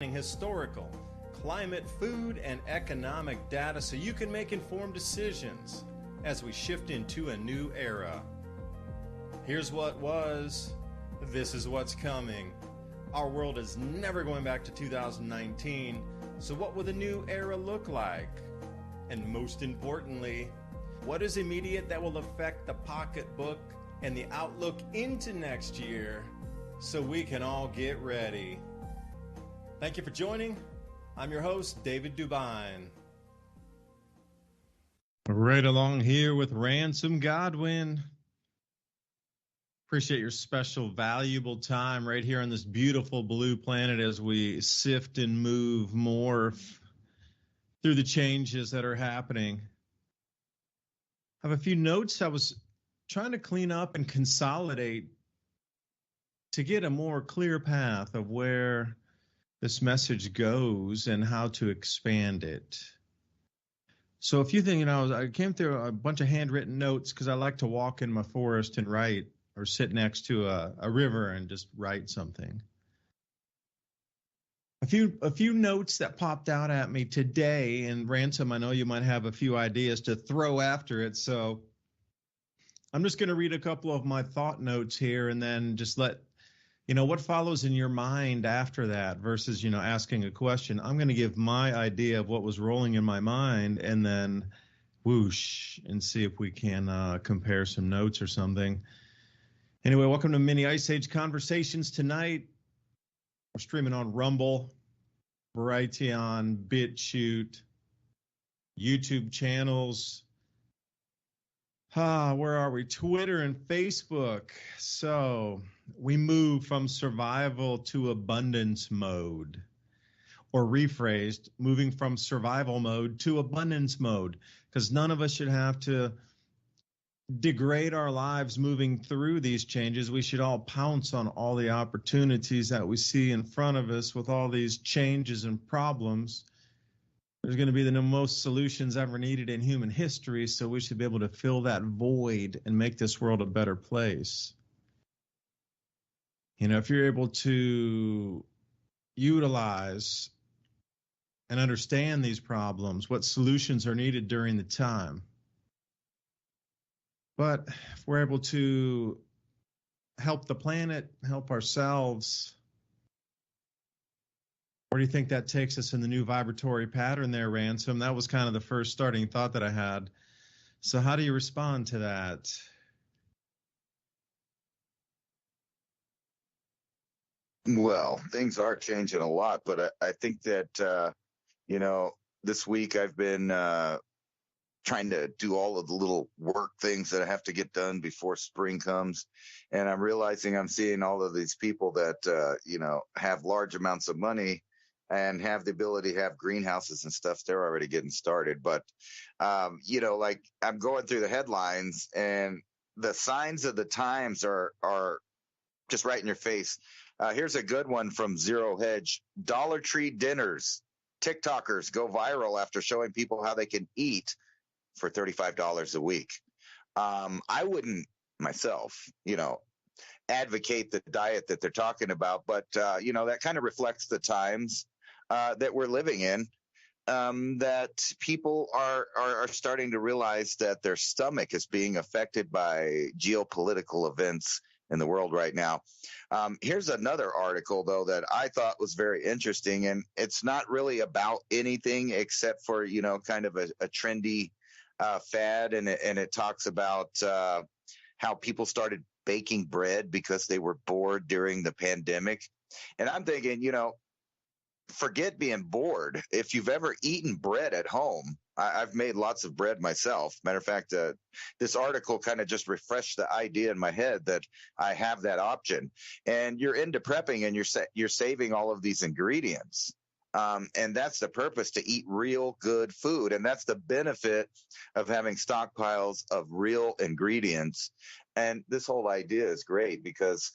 Historical, climate, food, and economic data so you can make informed decisions as we shift into a new era. Here's what was, this is what's coming. Our world is never going back to 2019, so what will the new era look like? And most importantly, what is immediate that will affect the pocketbook and the outlook into next year so we can all get ready? Thank you for joining. I'm your host, David DuByne. Right along here with Ransom Godwin. Appreciate your special, valuable time right here on this beautiful blue planet as we sift and move more through the changes that are happening. I have a few notes I was trying to clean up and consolidate to get a more clear path of where this message goes and how to expand it. So a few things, I came through a bunch of handwritten notes because I like to walk in my forest and write, or sit next to a river and just write something. A few notes that popped out at me today, and Ransom, I know you might have a few ideas to throw after it, so I'm just going to read a couple of my thought notes here and then just let what follows in your mind after that versus, asking a question. I'm going to give my idea of what was rolling in my mind and then whoosh and see if we can compare some notes or something. Anyway, welcome to Mini Ice Age Conversations tonight. We're streaming on Rumble, Brighteon, BitChute, YouTube channels. Where are we? Twitter and Facebook. So we move from survival to abundance mode, or rephrased, moving from survival mode to abundance mode, because none of us should have to degrade our lives moving through these changes. We should all pounce on all the opportunities that we see in front of us with all these changes and problems. There's going to be the most solutions ever needed in human history, so we should be able to fill that void and make this world a better place. If you're able to utilize and understand these problems, what solutions are needed during the time. But if we're able to help the planet, help ourselves, where do you think that takes us in the new vibratory pattern there, Ransom? That was kind of the first starting thought that I had. So how do you respond to that? Well, things are changing a lot, but I think that, this week I've been trying to do all of the little work things that I have to get done before spring comes. And I'm realizing I'm seeing all of these people that, have large amounts of money and have the ability to have greenhouses and stuff. They're already getting started. But, like I'm going through the headlines and the signs of the times are just right in your face. Here's a good one from Zero Hedge. Dollar Tree dinners. TikTokers go viral after showing people how they can eat for $35 a week. I wouldn't myself, advocate the diet that they're talking about, but, that kind of reflects the times that we're living in, that people are starting to realize that their stomach is being affected by geopolitical events in the world right now. Here's another article, though, that I thought was very interesting, and it's not really about anything except for, kind of a trendy fad, and it talks about how people started baking bread because they were bored during the pandemic. And I'm thinking, forget being bored. If you've ever eaten bread at home, I've made lots of bread myself. Matter of fact, this article kind of just refreshed the idea in my head that I have that option. And you're into prepping and you're saving all of these ingredients. And that's the purpose, to eat real good food. And that's the benefit of having stockpiles of real ingredients. And this whole idea is great because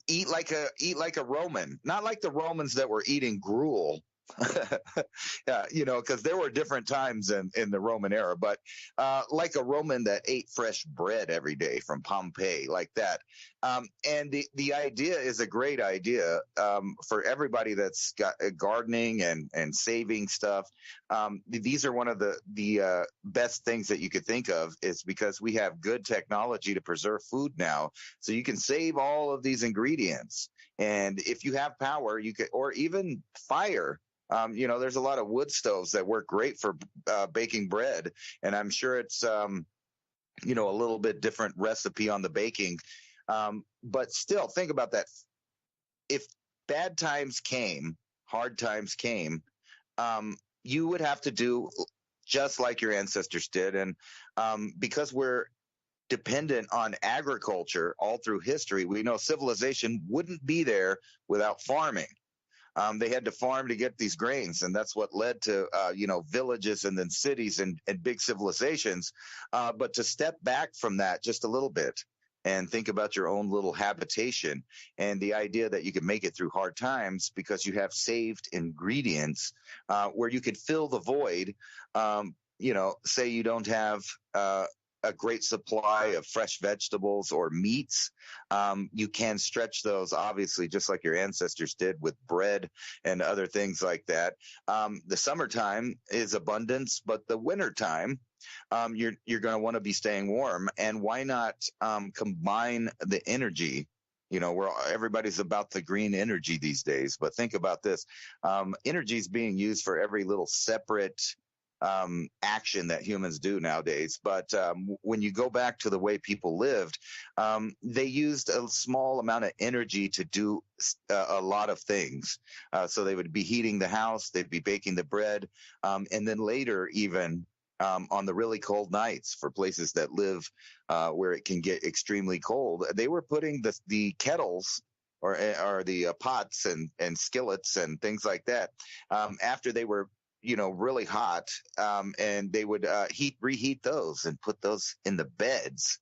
eat like a Roman, not like the Romans that were eating gruel Yeah, because there were different times in the Roman era, but like a Roman that ate fresh bread every day from Pompeii, like that. And the idea is a great idea for everybody that's got gardening and saving stuff. These are one of the best things that you could think of, is because we have good technology to preserve food now, so you can save all of these ingredients. And if you have power, you could, or even fire. There's a lot of wood stoves that work great for baking bread, and I'm sure it's a little bit different recipe on the baking. But still, think about that. If bad times came, hard times came, you would have to do just like your ancestors did. And because we're dependent on agriculture all through history, we know civilization wouldn't be there without farming. They had to farm to get these grains, and that's what led to villages and then cities and big civilizations. But to step back from that just a little bit and think about your own little habitation and the idea that you can make it through hard times because you have saved ingredients where you could fill the void. Say you don't have a great supply of fresh vegetables or meats. You can stretch those, obviously, just like your ancestors did with bread and other things like that. The summertime is abundance, but the wintertime, you're going to want to be staying warm. And why not combine the energy? Where everybody's about the green energy these days, but think about this. Energy is being used for every little separate action that humans do nowadays. But when you go back to the way people lived, they used a small amount of energy to do a lot of things. So they would be heating the house, they'd be baking the bread, and then later even on the really cold nights for places that live where it can get extremely cold, they were putting the kettles or the pots and skillets and things like that after they were really hot, and they would reheat those and put those in the beds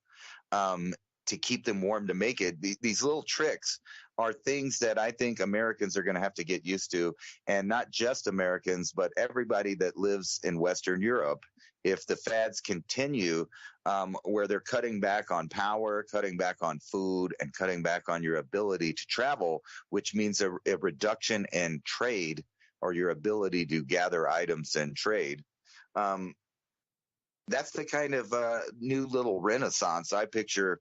to keep them warm to make it. These little tricks are things that I think Americans are going to have to get used to, and not just Americans, but everybody that lives in Western Europe. If the fads continue where they're cutting back on power, cutting back on food, and cutting back on your ability to travel, which means a reduction in trade or your ability to gather items and trade. That's the kind of new little renaissance I picture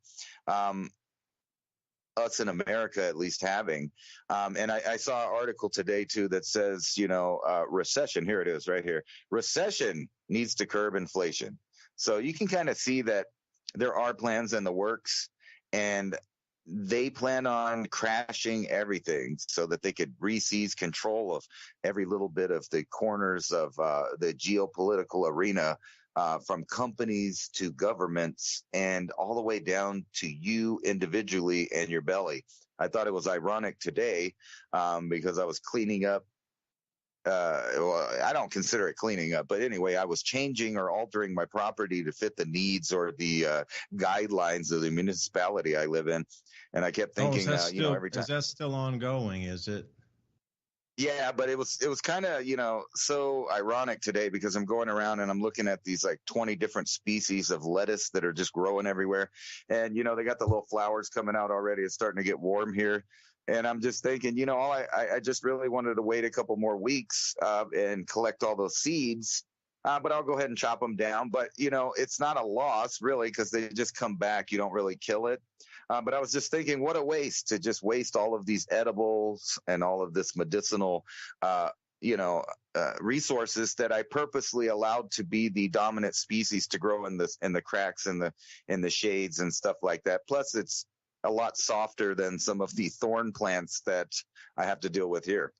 us in America at least having. And I saw an article today, too, that says, recession. Here it is right here. Recession needs to curb inflation. So you can kind of see that there are plans in the works, and they plan on crashing everything so that they could re-seize control of every little bit of the corners of the geopolitical arena, from companies to governments and all the way down to you individually and your belly. I thought it was ironic today because I was cleaning up. Well, I don't consider it cleaning up, but anyway, I was changing or altering my property to fit the needs or the guidelines of the municipality I live in. And I kept thinking, every time. Is that still ongoing? Is it? Yeah, but it was kind of, so ironic today because I'm going around and I'm looking at these like 20 different species of lettuce that are just growing everywhere. And, they got the little flowers coming out already. It's starting to get warm here. And I'm just thinking, I just really wanted to wait a couple more weeks and collect all those seeds. But I'll go ahead and chop them down. But, it's not a loss, really, because they just come back. You don't really kill it. But I was just thinking, what a waste to just waste all of these edibles and all of this medicinal, resources that I purposely allowed to be the dominant species to grow in the cracks and in the shades and stuff like that. Plus, it's a lot softer than some of the thorn plants that I have to deal with here.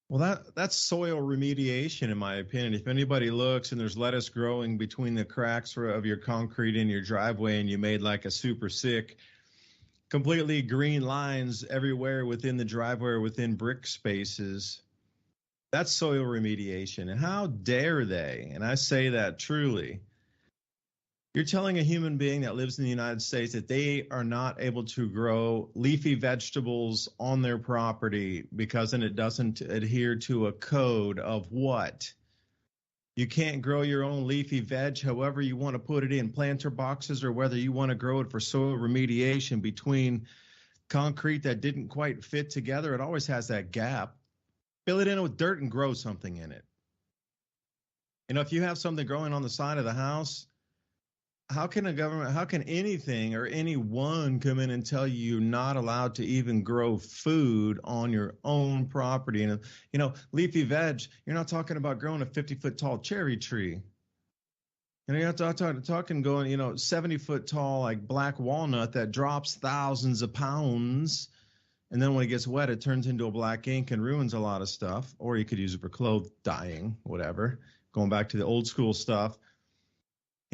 Well, that's soil remediation, in my opinion. If anybody looks and there's lettuce growing between the cracks of your concrete in your driveway, and you made like a super sick, completely green lines everywhere within the driveway or within brick spaces, that's soil remediation. And how dare they? And I say that truly. You're telling a human being that lives in the United States that they are not able to grow leafy vegetables on their property because then it doesn't adhere to a code of what? You can't grow your own leafy veg however you want to put it in planter boxes, or whether you want to grow it for soil remediation between concrete that didn't quite fit together. It always has that gap. Fill it in with dirt and grow something in it. If you have something growing on the side of the house, how can anything or anyone come in and tell you you're not allowed to even grow food on your own property? And, leafy veg, you're not talking about growing a 50-foot tall cherry tree. You're not talking going, 70-foot tall, like black walnut that drops thousands of pounds. And then when it gets wet, it turns into a black ink and ruins a lot of stuff. Or you could use it for clothes dyeing, whatever. Going back to the old school stuff.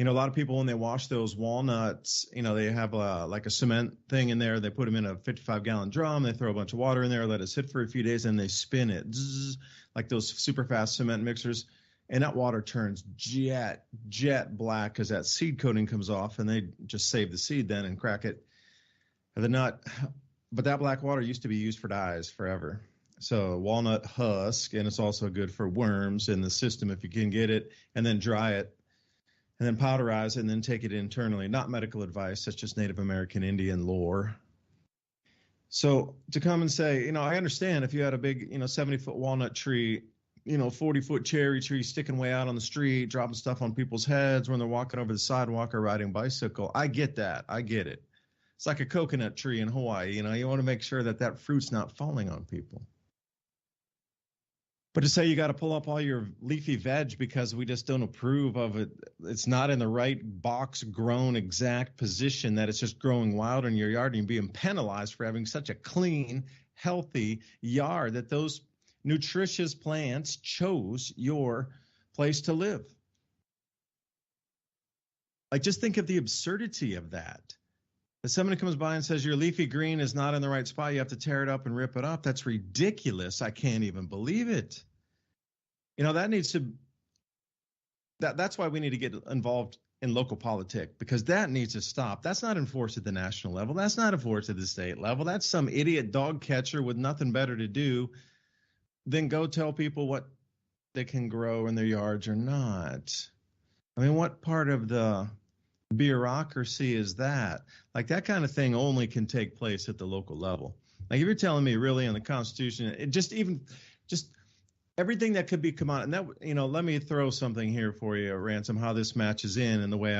A lot of people, when they wash those walnuts, they have like a cement thing in there. They put them in a 55-gallon drum. They throw a bunch of water in there, let it sit for a few days, and they spin it, like those super fast cement mixers. And that water turns jet black because that seed coating comes off, and they just save the seed then and crack it. But that black water used to be used for dyes forever. So walnut husk, and it's also good for worms in the system if you can get it, and then dry it. And then powderize it and then take it internally. Not medical advice. That's just Native American Indian lore. So to come and say, I understand if you had a big, 70-foot walnut tree, 40-foot cherry tree sticking way out on the street, dropping stuff on people's heads when they're walking over the sidewalk or riding a bicycle. I get that. I get it. It's like a coconut tree in Hawaii. You want to make sure that fruit's not falling on people. But to say you got to pull up all your leafy veg because we just don't approve of it, it's not in the right box grown exact position, that it's just growing wild in your yard and you're being penalized for having such a clean, healthy yard that those nutritious plants chose your place to live. Like, just think of the absurdity of that. If somebody comes by and says your leafy green is not in the right spot, you have to tear it up and rip it up. That's ridiculous. I can't even believe it. That's why we need to get involved in local politics, because that needs to stop. That's not enforced at the national level. That's not enforced at the state level. That's some idiot dog catcher with nothing better to do than go tell people what they can grow in their yards or not. I mean, what part of the bureaucracy is that? Like, that kind of thing only can take place at the local level. Like, if you're telling me really in the Constitution, just everything that could be and that, let me throw something here for you, Ransom, how this matches in and the way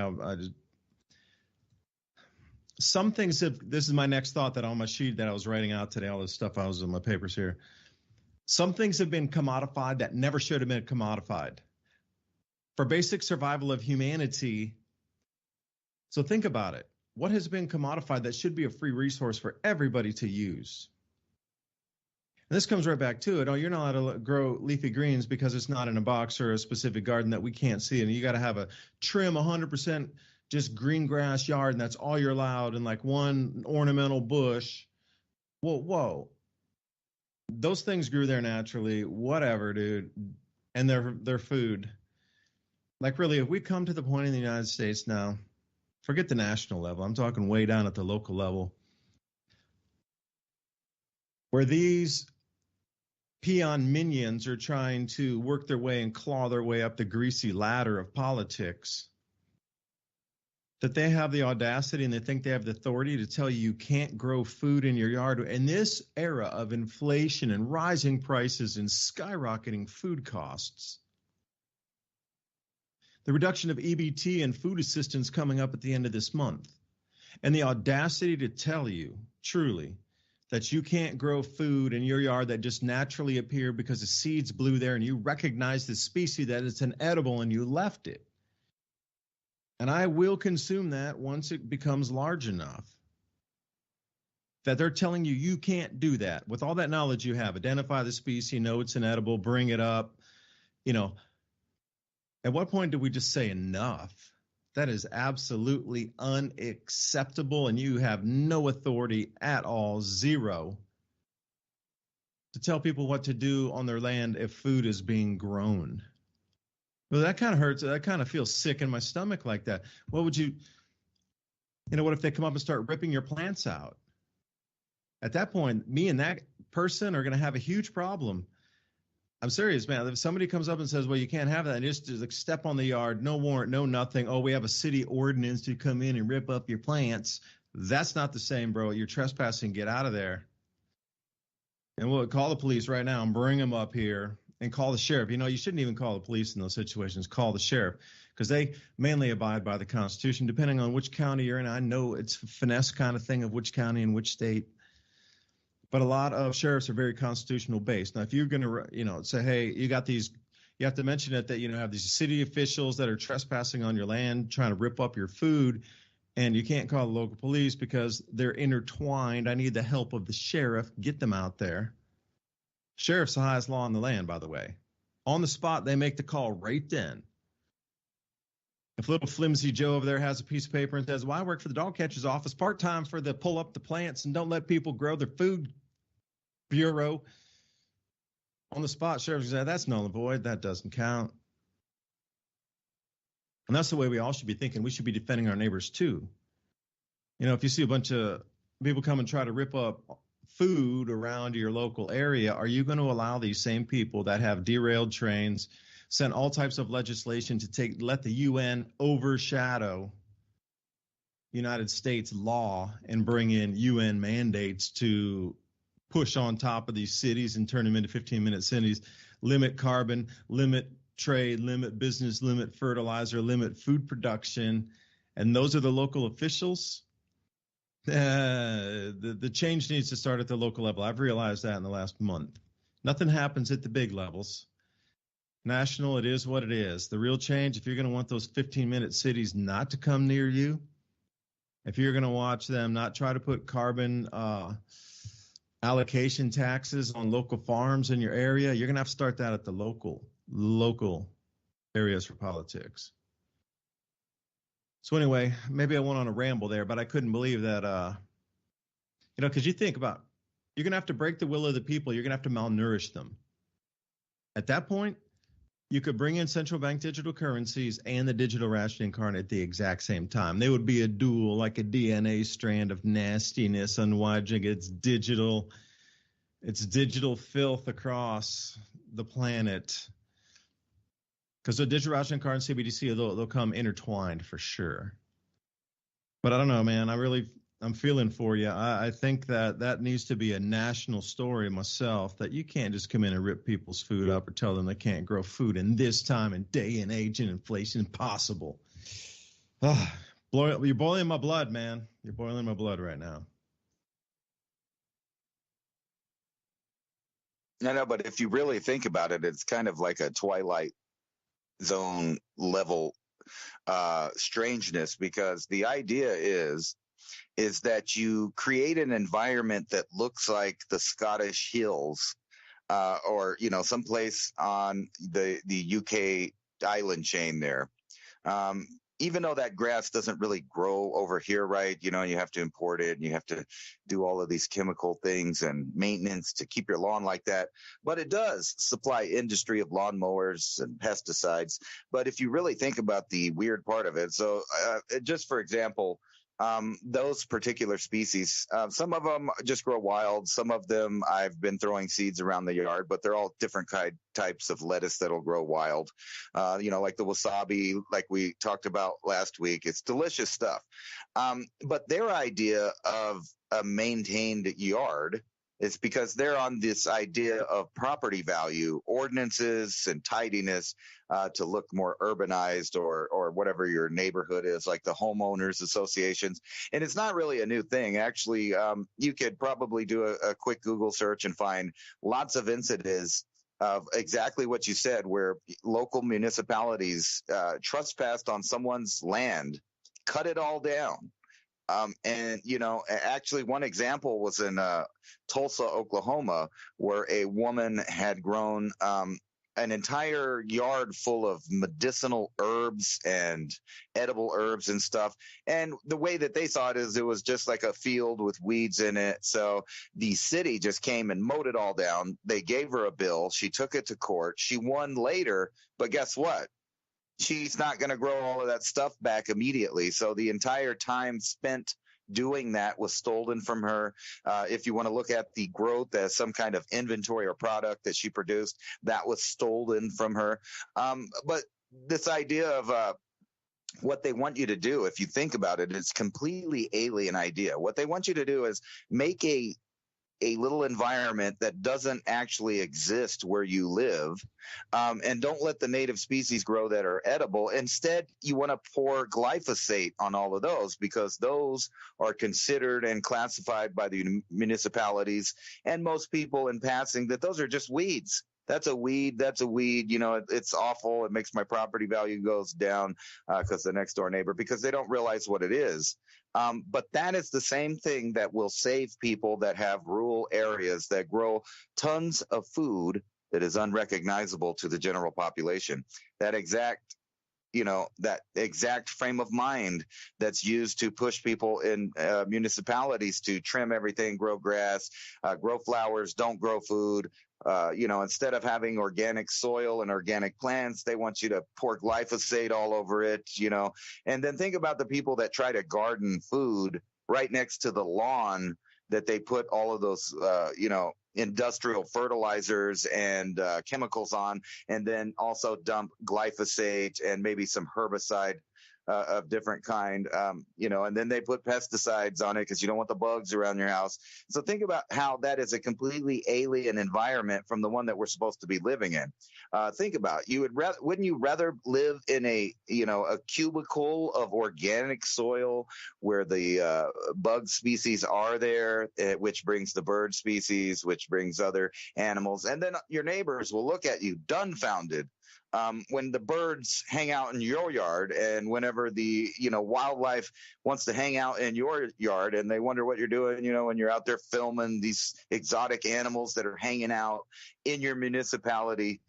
some things this is my next thought that on my sheet that I was writing out today, all this stuff I was in my papers here. Some things have been commodified that never should have been commodified for basic survival of humanity. So think about it. What has been commodified that should be a free resource for everybody to use? And this comes right back to it. Oh, you're not allowed to grow leafy greens because it's not in a box or a specific garden that we can't see. And you got to have a trim 100% just green grass yard, and that's all you're allowed, and like one ornamental bush. Whoa. Those things grew there naturally, whatever, dude. And they're food. Like, really, if we come to the point in the United States now, forget the national level, I'm talking way down at the local level, where these peon minions are trying to work their way and claw their way up the greasy ladder of politics, that they have the audacity and they think they have the authority to tell you can't grow food in your yard. In this era of inflation and rising prices and skyrocketing food costs, the reduction of EBT and food assistance coming up at the end of this month, and the audacity to tell you truly that you can't grow food in your yard that just naturally appeared because the seeds blew there and you recognize the species, that it's an edible, and you left it. And I will consume that once it becomes large enough. That they're telling you you can't do that. With all that knowledge you have, identify the species, know it's an edible, bring it up. At what point do we just say enough? That is absolutely unacceptable, and you have no authority at all, zero, to tell people what to do on their land if food is being grown. Well, that kind of hurts. That kind of feels sick in my stomach like that. What would you, what if they come up and start ripping your plants out? At that point, me and that person are going to have a huge problem. I'm serious, man. If somebody comes up and says, well, you can't have that, and just like step on the yard, no warrant, no nothing. Oh, we have a city ordinance to come in and rip up your plants. That's not the same, bro. You're trespassing. Get out of there. And we'll call the police right now and bring them up here and call the sheriff. You shouldn't even call the police in those situations. Call the sheriff because they mainly abide by the Constitution, depending on which county you're in. I know it's a finesse kind of thing of which county and which state. But a lot of sheriffs are very constitutional based. Now, if you're going to, say, hey, you got these, you have to mention it that, have these city officials that are trespassing on your land, trying to rip up your food, and you can't call the local police because they're intertwined. I need the help of the sheriff. Get them out there. Sheriff's the highest law in the land, by the way. On the spot, they make the call right then. If little flimsy Joe over there has a piece of paper and says, well, I work for the dog catcher's office part-time for the pull up the plants and don't let people grow their food bureau. On the spot, sheriff's going to say, that's null and void. That doesn't count. And that's the way we all should be thinking. We should be defending our neighbors too. If you see a bunch of people come and try to rip up food around your local area, are you going to allow these same people that have derailed trains, sent all types of legislation to let the UN overshadow United States law and bring in UN mandates to push on top of these cities and turn them into 15-minute cities, limit carbon, limit trade, limit business, limit fertilizer, limit food production, and those are the local officials? The change needs to start at the local level. I've realized that in the last month. Nothing happens at the big levels. National, it is what it is. The real change, if you're going to want those 15-minute cities not to come near you, if you're going to watch them not try to put carbon allocation taxes on local farms in your area, you're going to have to start that at the local areas for politics. So anyway, maybe I went on a ramble there, but I couldn't believe that, because you think about, you're going to have to break the will of the people. You're going to have to malnourish them. At that point, you could bring in central bank digital currencies and the digital ration incarnate at the exact same time. They would be a duel, like a DNA strand of nastiness unwinding its digital filth across the planet. Because the digital ration incarnate and CBDC, they'll come intertwined for sure. But I don't know, man. I'm feeling for you. I think that needs to be a national story myself, that you can't just come in and rip people's food up or tell them they can't grow food in this time and day and age and inflation. Impossible. You're boiling my blood, man. You're boiling my blood right now. I know, but if you really think about it, it's kind of like a Twilight Zone level strangeness, because the idea is that you create an environment that looks like the Scottish Hills, or someplace on the UK island chain there. Even though that grass doesn't really grow over here, right? You have to import it and you have to do all of these chemical things and maintenance to keep your lawn like that. But it does supply industry of lawnmowers and pesticides. But if you really think about the weird part of it, so just for example, those particular species, some of them just grow wild. Some of them I've been throwing seeds around the yard, but they're all different types of lettuce that'll grow wild. Like the wasabi, like we talked about last week. It's delicious stuff. But their idea of a maintained yard is because they're on this idea of property value, ordinances, and tidiness to look more urbanized or whatever your neighborhood is, like the homeowners associations. And it's not really a new thing. Actually, you could probably do a quick Google search and find lots of incidents of exactly what you said, where local municipalities trespassed on someone's land, cut it all down. Actually one example was in Tulsa, Oklahoma, where a woman had grown an entire yard full of medicinal herbs and edible herbs and stuff. And the way that they saw it is it was just like a field with weeds in it. So the city just came and mowed it all down. They gave her a bill. She took it to court. She won later. But guess what? she's not going to grow all of that stuff back immediately. So the entire time spent doing that was stolen from her. If you want to look at the growth as some kind of inventory or product that she produced, that was stolen from her. But this idea of what they want you to do, if you think about it, it's completely alien idea. What they want you to do is make a little environment that doesn't actually exist where you live, and don't let the native species grow that are edible. Instead, you want to pour glyphosate on all of those, because those are considered and classified by the municipalities and most people in passing that those are just weeds. That's a weed. That's a weed. You know, it's awful. It makes my property value goes down because the next door neighbor, because they don't realize what it is. But that is the same thing that will save people that have rural areas that grow tons of food that is unrecognizable to the general population. That exact frame of mind that's used to push people in municipalities to trim everything, grow grass, grow flowers, don't grow food. Instead of having organic soil and organic plants, they want you to pour glyphosate all over it, and then think about the people that try to garden food right next to the lawn that they put all of those, industrial fertilizers and chemicals on, and then also dump glyphosate and maybe some herbicide of different kind, and then they put pesticides on it because you don't want the bugs around your house. So think about how that is a completely alien environment from the one that we're supposed to be living in. Think about, wouldn't you rather live in a cubicle of organic soil where the bug species are there, which brings the bird species, which brings other animals, and then your neighbors will look at you dumbfounded when the birds hang out in your yard, and whenever the wildlife wants to hang out in your yard, and they wonder what you're doing, when you're out there filming these exotic animals that are hanging out in your municipality.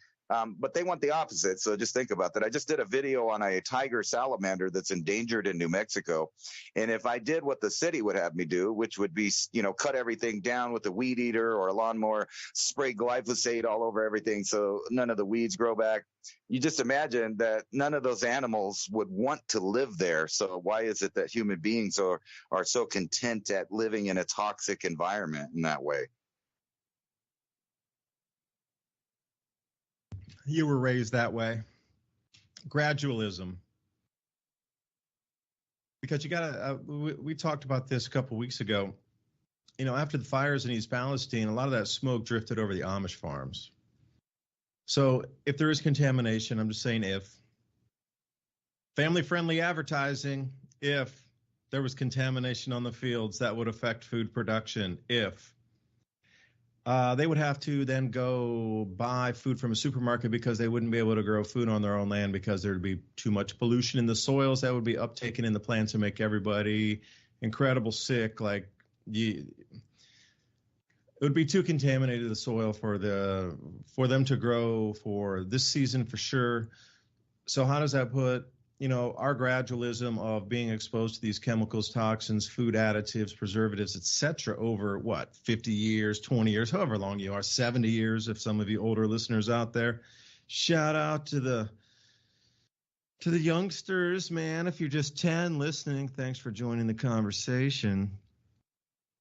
But they want the opposite. So just think about that. I just did a video on a tiger salamander that's endangered in New Mexico. And if I did what the city would have me do, which would be, cut everything down with a weed eater or a lawnmower, spray glyphosate all over everything so none of the weeds grow back, you just imagine that none of those animals would want to live there. So why is it that human beings are so content at living in a toxic environment in that way? You were raised that way. Gradualism. Because you got to, we talked about this a couple weeks ago. After the fires in East Palestine, a lot of that smoke drifted over the Amish farms. So if there is contamination, I'm just saying if. Family-friendly advertising, if there was contamination on the fields, that would affect food production, if. They would have to then go buy food from a supermarket because they wouldn't be able to grow food on their own land because there'd be too much pollution in the soils that would be uptaken in the plants and make everybody incredible sick. It would be too contaminated, the soil for them to grow for this season for sure. So how does that put our gradualism of being exposed to these chemicals, toxins, food additives, preservatives, etc., over 50 years, 20 years, however long you are, 70 years, if some of you older listeners out there. Shout out to the youngsters, man. If you're just 10 listening, thanks for joining the conversation.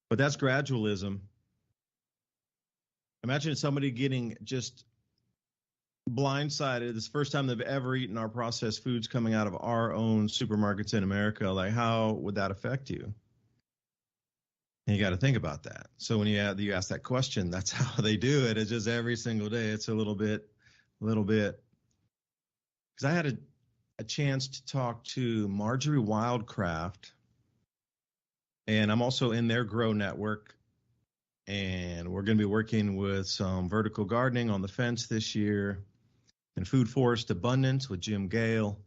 But that's gradualism. Imagine somebody getting just blindsided. This first time they've ever eaten our processed foods coming out of our own supermarkets in America. Like, how would that affect you? And you got to think about that. So when you ask that question, that's how they do it. It's just every single day. It's a little bit. Because I had a chance to talk to Marjorie Wildcraft, and I'm also in their Grow Network. And we're going to be working with some vertical gardening on the fence this year, and food forest abundance with Jim Gale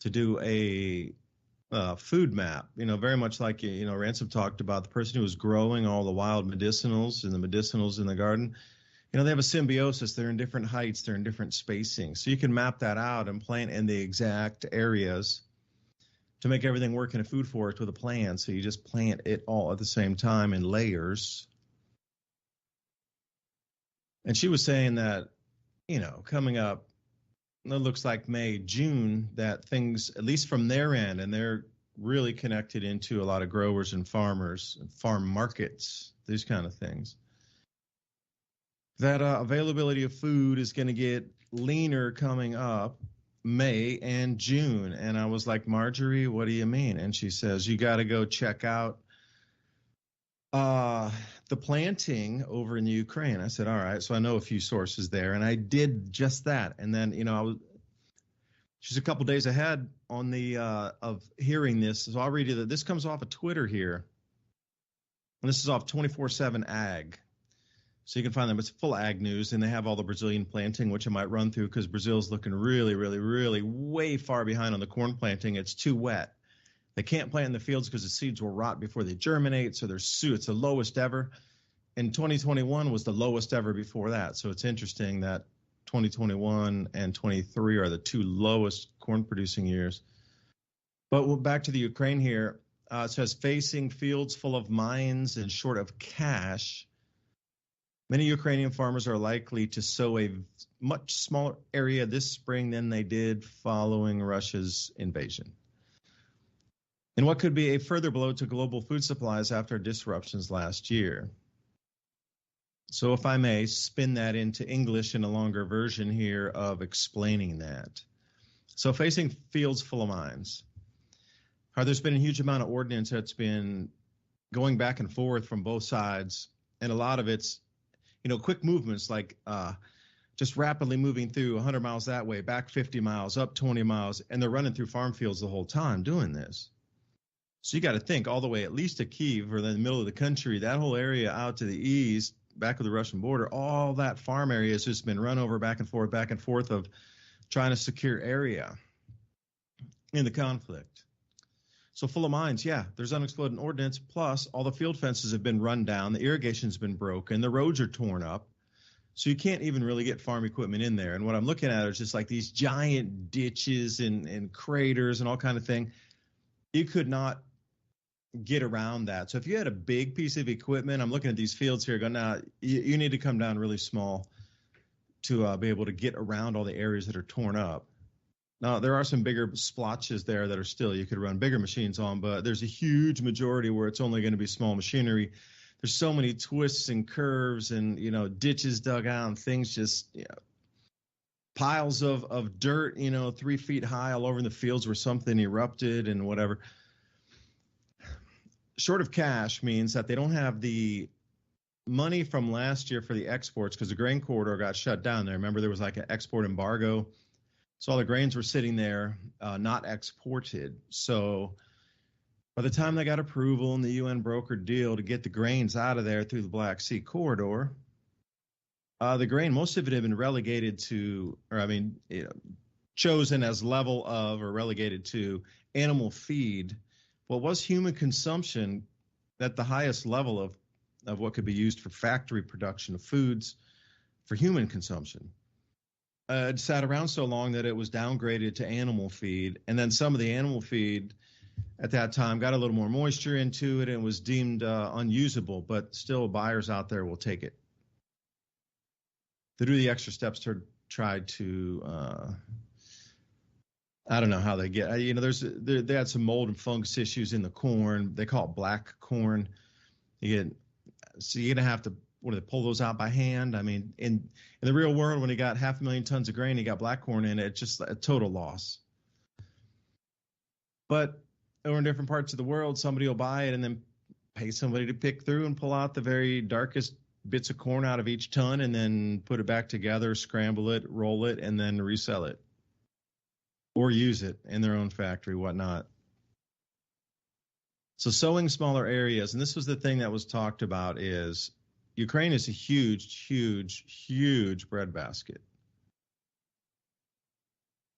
to do a food map, very much like, Ransom talked about, the person who was growing all the wild medicinals and the medicinals in the garden. They have a symbiosis. They're in different heights. They're in different spacing. So you can map that out and plant in the exact areas to make everything work in a food forest with a plan. So you just plant it all at the same time in layers. And she was saying that, coming up it looks like May, June, that things, at least from their end, and they're really connected into a lot of growers and farmers, and farm markets, these kind of things, that availability of food is going to get leaner coming up May and June. And I was like, Marjorie, what do you mean? And she says, you got to go check out the planting over in Ukraine. I said, all right. So I know a few sources there, and I did just that. And then, she's a couple days ahead on the of hearing this. So I'll read you that this comes off of Twitter here. And this is off 24/7 Ag. So you can find them. It's full ag news, and they have all the Brazilian planting, which I might run through because Brazil's looking really, really, really way far behind on the corn planting. It's too wet. They can't plant in the fields because the seeds will rot before they germinate. So it's the lowest ever. And 2021 was the lowest ever before that. So it's interesting that 2021 and 23 are the two lowest corn producing years. But back to the Ukraine here. It says, facing fields full of mines and short of cash, many Ukrainian farmers are likely to sow a much smaller area this spring than they did following Russia's invasion, and what could be a further blow to global food supplies after disruptions last year. So if I may spin that into English in a longer version here of explaining that. So facing fields full of mines. There's been a huge amount of ordnance that's been going back and forth from both sides, and a lot of it's quick movements, like just rapidly moving through 100 miles that way, back 50 miles, up 20 miles, and they're running through farm fields the whole time doing this. So you got to think all the way at least to Kyiv, or in the middle of the country, that whole area out to the east, back of the Russian border, all that farm area has just been run over back and forth of trying to secure area in the conflict. So full of mines, yeah, there's unexploded ordnance, plus all the field fences have been run down, the irrigation's been broken, the roads are torn up, so you can't even really get farm equipment in there. And what I'm looking at is just like these giant ditches and craters and all kind of thing. You could not get around that. So if you had a big piece of equipment, I'm looking at these fields here going, now you need to come down really small to be able to get around all the areas that are torn up. Now, there are some bigger splotches there that are still you could run bigger machines on, but there's a huge majority where it's only going to be small machinery. There's so many twists and curves and, ditches dug out and things just, piles of dirt, 3 feet high all over in the fields where something erupted and whatever. Short of cash means that they don't have the money from last year for the exports because the grain corridor got shut down there. Remember, there was like an export embargo. So all the grains were sitting there, not exported. So by the time they got approval and the UN brokered deal to get the grains out of there through the Black Sea corridor, the grain, most of it had been relegated to, chosen as level of or relegated to animal feed. Well, was human consumption at the highest level of what could be used for factory production of foods for human consumption. It sat around so long that it was downgraded to animal feed. And then some of the animal feed at that time got a little more moisture into it and was deemed unusable, but still buyers out there will take it. They do the extra steps to try to, I don't know how they get, they had some mold and fungus issues in the corn. They call it black corn. So you're going to have to, pull those out by hand? I mean, in the real world, when you got 500,000 tons of grain, you got black corn in it, it's just a total loss. But over in different parts of the world, somebody will buy it and then pay somebody to pick through and pull out the very darkest bits of corn out of each ton and then put it back together, scramble it, roll it, and then resell it. Or use it in their own factory, whatnot. So sowing smaller areas, and this was the thing that was talked about, is Ukraine is a huge, huge, huge breadbasket.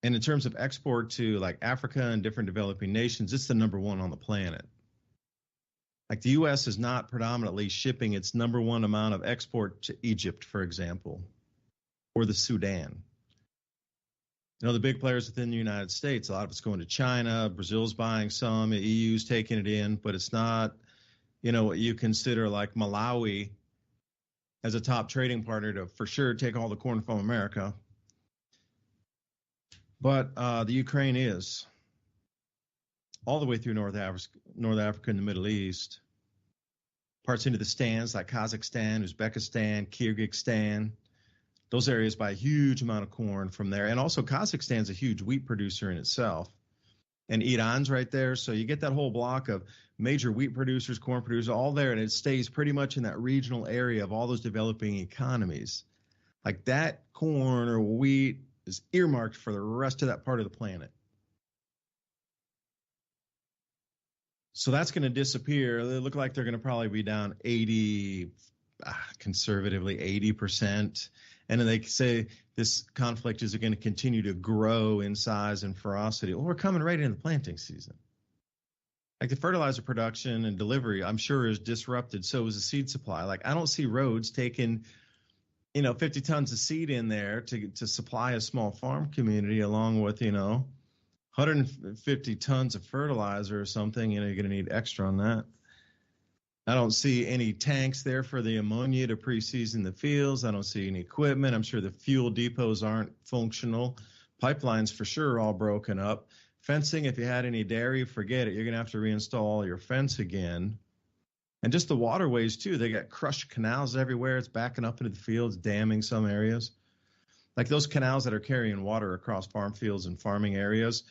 And in terms of export to like Africa and different developing nations, it's the number one on the planet. Like the U.S. is not predominantly shipping its number one amount of export to Egypt, for example, or the Sudan. The big players within the United States, a lot of it's going to China, Brazil's buying some, the EU's taking it in, but it's not, what you consider like Malawi as a top trading partner to for sure take all the corn from America. But the Ukraine is all the way through North Africa and the Middle East, parts into the stands like Kazakhstan, Uzbekistan, Kyrgyzstan. Those areas buy a huge amount of corn from there. And also Kazakhstan's a huge wheat producer in itself. And Iran's right there. So you get that whole block of major wheat producers, corn producers, all there. And it stays pretty much in that regional area of all those developing economies. Like that corn or wheat is earmarked for the rest of that part of the planet. So that's going to disappear. They look like they're going to probably be down 80, conservatively 80%. And then they say this conflict is going to continue to grow in size and ferocity. Well, we're coming right into the planting season. Like the fertilizer production and delivery, I'm sure is disrupted. So is the seed supply. Like I don't see roads taking, 50 tons of seed in there to supply a small farm community along with, 150 tons of fertilizer or something. You're going to need extra on that. I don't see any tanks there for the ammonia to pre-season the fields. I don't see any equipment. I'm sure the fuel depots aren't functional. Pipelines for sure are all broken up. Fencing, if you had any dairy, forget it. You're going to have to reinstall your fence again. And just the waterways, too. They got crushed canals everywhere. It's backing up into the fields, damming some areas. Like those canals that are carrying water across farm fields and farming areas,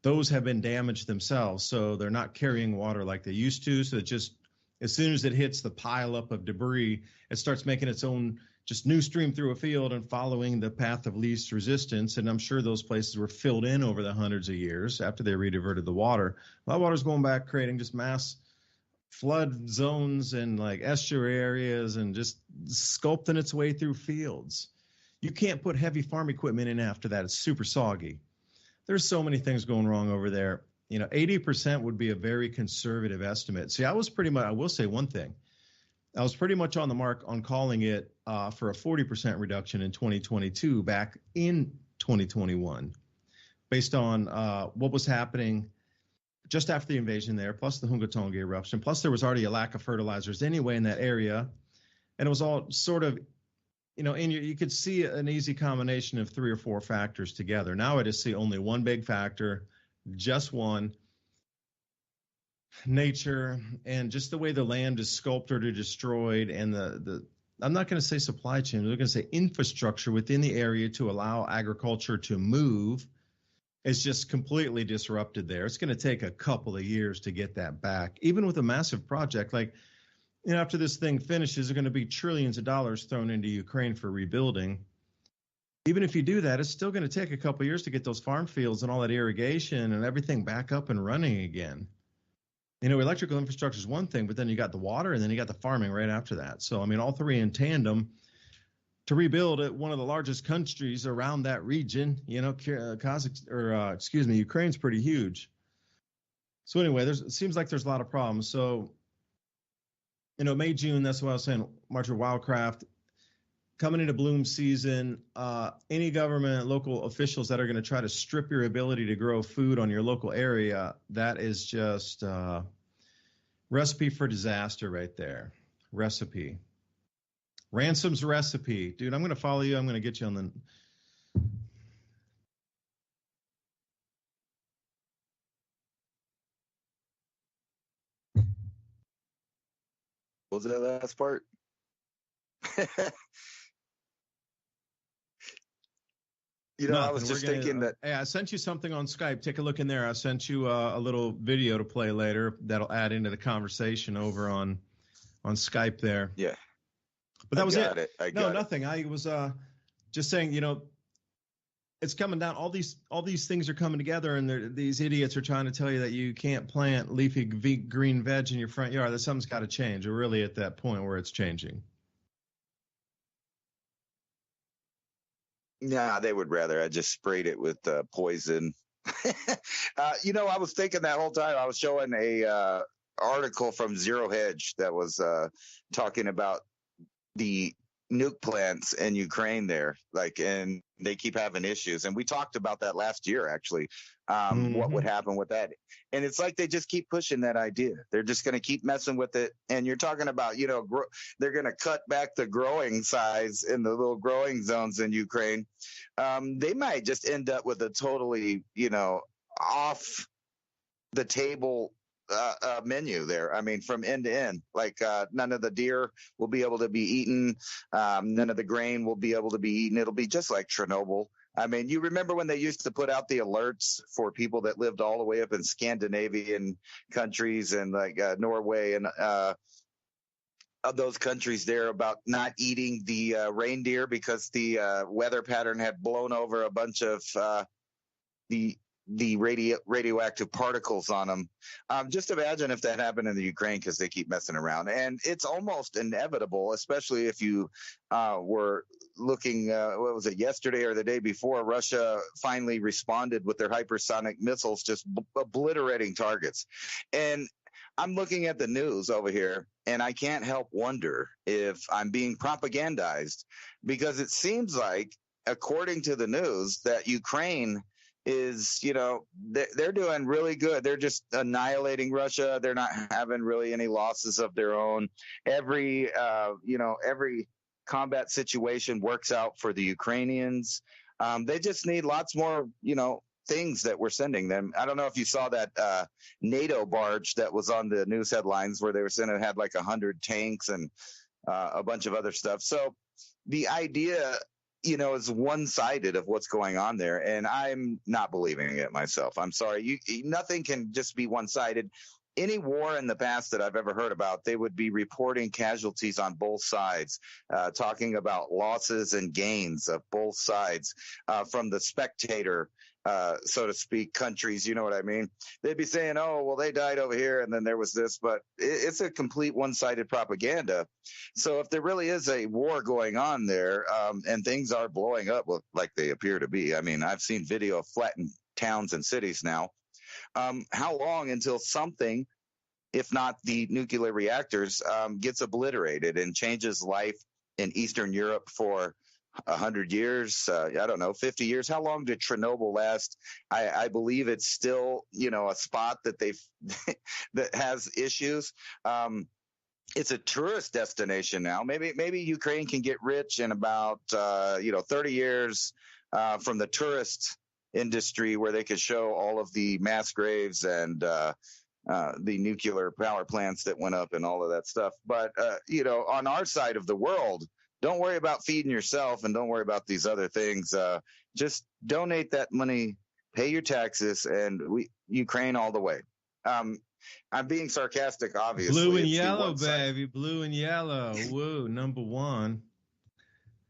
those have been damaged themselves. So they're not carrying water like they used to. So it just, as soon as it hits the pileup of debris, it starts making its own just new stream through a field and following the path of least resistance. And I'm sure those places were filled in over the hundreds of years after they rediverted the water. A lot of water's going back, creating just mass flood zones and like estuary areas and just sculpting its way through fields. You can't put heavy farm equipment in after that. It's super soggy. There's so many things going wrong over there. 80% would be a very conservative estimate. See, I will say one thing. I was pretty much on the mark on calling it for a 40% reduction in 2022 back in 2021, based on what was happening just after the invasion there, plus the Hungatonga eruption, plus there was already a lack of fertilizers anyway in that area. And it was all sort of, you could see an easy combination of 3 or 4 factors together. Now I just see only one big factor, just one: nature and just the way the land is sculpted or destroyed, and the I'm not going to say supply chain, I'm going to say infrastructure within the area to allow agriculture to move is just completely disrupted there. It's going to take a couple of years to get that back, even with a massive project. Like, after this thing finishes, there are going to be trillions of dollars thrown into Ukraine for rebuilding. Even if you do that, it's still going to take a couple of years to get those farm fields and all that irrigation and everything back up and running again. Electrical infrastructure is one thing, but then you got the water and then you got the farming right after that. So, all three in tandem to rebuild it. One of the largest countries around that region, Ukraine's pretty huge. So anyway, it seems like there's a lot of problems. So, May, June, that's what I was saying, March of Wildcraft, coming into bloom season, any government, local officials that are going to try to strip your ability to grow food on your local area, that is just recipe for disaster right there. Recipe. Ransom's recipe. Dude, I'm going to follow you. I'm going to get you on the... What was that last part? I was just thinking that. Hey, I sent you something on Skype. Take a look in there. I sent you a little video to play later that'll add into the conversation over on Skype there. Yeah. But that was it. Nothing. I was just saying, it's coming down. All these things are coming together, and these idiots are trying to tell you that you can't plant leafy green veg in your front yard. That something's got to change. We're really at that point where it's changing. Nah, they would rather I just sprayed it with poison. I was thinking that whole time I was showing a article from Zero Hedge that was talking about the nuke plants in Ukraine there, and they keep having issues. And we talked about that last year, actually, what would happen with that. And it's like they just keep pushing that idea. They're just going to keep messing with it. And you're talking about, they're going to cut back the growing size in the little growing zones in Ukraine. They might just end up with a totally, off the table menu there. I mean, from end to end, none of the deer will be able to be eaten. None of the grain will be able to be eaten. It'll be just like Chernobyl. I mean, you remember when they used to put out the alerts for people that lived all the way up in Scandinavian countries and Norway and of those countries there about not eating the reindeer because the weather pattern had blown over a bunch of the radioactive particles on them. Just imagine if that happened in the Ukraine because they keep messing around. And it's almost inevitable, especially if you were looking, what was it, yesterday or the day before, Russia finally responded with their hypersonic missiles, just obliterating targets. And I'm looking at the news over here, and I can't help wonder if I'm being propagandized, because it seems like, according to the news, that Ukraine is, they're doing really good. They're just annihilating Russia. They're not having really any losses of their own. Every combat situation works out for the Ukrainians. They just need lots more, things that we're sending them. I don't know if you saw that NATO barge that was on the news headlines where they were saying it had 100 tanks and a bunch of other stuff. So the idea, is one-sided of what's going on there, and I'm not believing it myself. I'm sorry. Nothing can just be one-sided. Any war in the past that I've ever heard about, they would be reporting casualties on both sides, talking about losses and gains of both sides from the spectator, so to speak, countries. You know what I mean? They'd be saying, oh, well, they died over here, and then there was this, but it's a complete one-sided propaganda. So if there really is a war going on there, and things are blowing up like they appear to be, I mean, I've seen video of flattened towns and cities now. How long until something, if not the nuclear reactors, gets obliterated and changes life in Eastern Europe for 100 years? I don't know, 50 years. How long did Chernobyl last? I believe it's still, a spot that that has issues. It's a tourist destination now. Maybe Ukraine can get rich in about 30 years from the tourist industry, where they could show all of the mass graves and the nuclear power plants that went up and all of that stuff. But on our side of the world, don't worry about feeding yourself, and don't worry about these other things. Just donate that money, pay your taxes, and Ukraine all the way. I'm being sarcastic, obviously. Blue and yellow, baby. Blue and yellow. Woo, number one.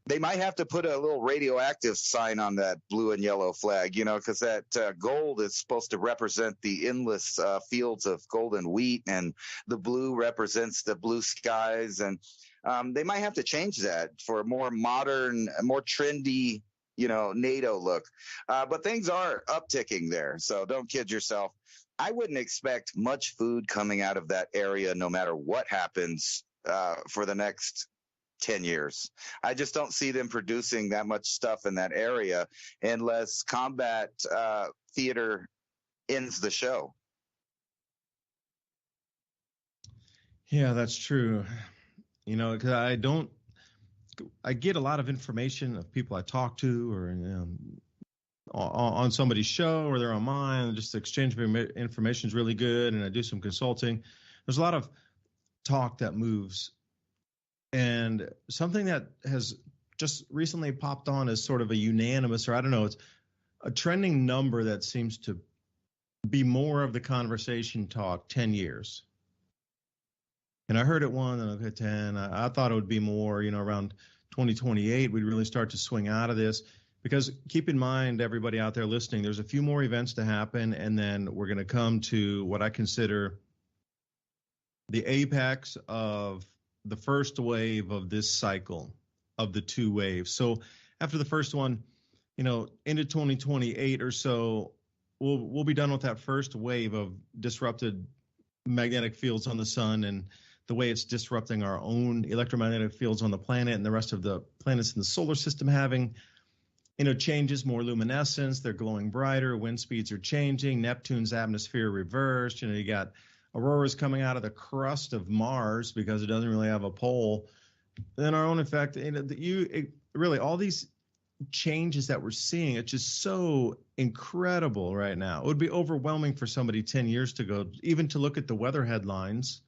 They might have to put a little radioactive sign on that blue and yellow flag, because that gold is supposed to represent the endless fields of golden wheat, and the blue represents the blue skies. And they might have to change that for a more modern, more trendy, NATO look. But things are upticking there, so don't kid yourself. I wouldn't expect much food coming out of that area, no matter what happens for the next 10 years. I just don't see them producing that much stuff in that area unless combat theater ends the show. Yeah, that's true. Because I get a lot of information of people I talk to, or on somebody's show, or they're on mine, and just the exchange of information is really good. And I do some consulting. There's a lot of talk that moves. And something that has just recently popped on as sort of a unanimous, or I don't know, it's a trending number that seems to be more of the conversation talk, 10 years. And I heard it one, and okay, 10. I thought it would be more, around 2028, we'd really start to swing out of this. Because keep in mind, everybody out there listening, there's a few more events to happen, and then we're going to come to what I consider the apex of the first wave of this cycle of the two waves. So after the first one, into 2028 or so, we'll be done with that first wave of disrupted magnetic fields on the sun, and the way it's disrupting our own electromagnetic fields on the planet and the rest of the planets in the solar system having, changes, more luminescence, they're glowing brighter, wind speeds are changing, Neptune's atmosphere reversed, you got auroras coming out of the crust of Mars because it doesn't really have a pole. Then our own effect, really all these changes that we're seeing, it's just so incredible right now. It would be overwhelming for somebody 10 years ago, even to look at the weather headlines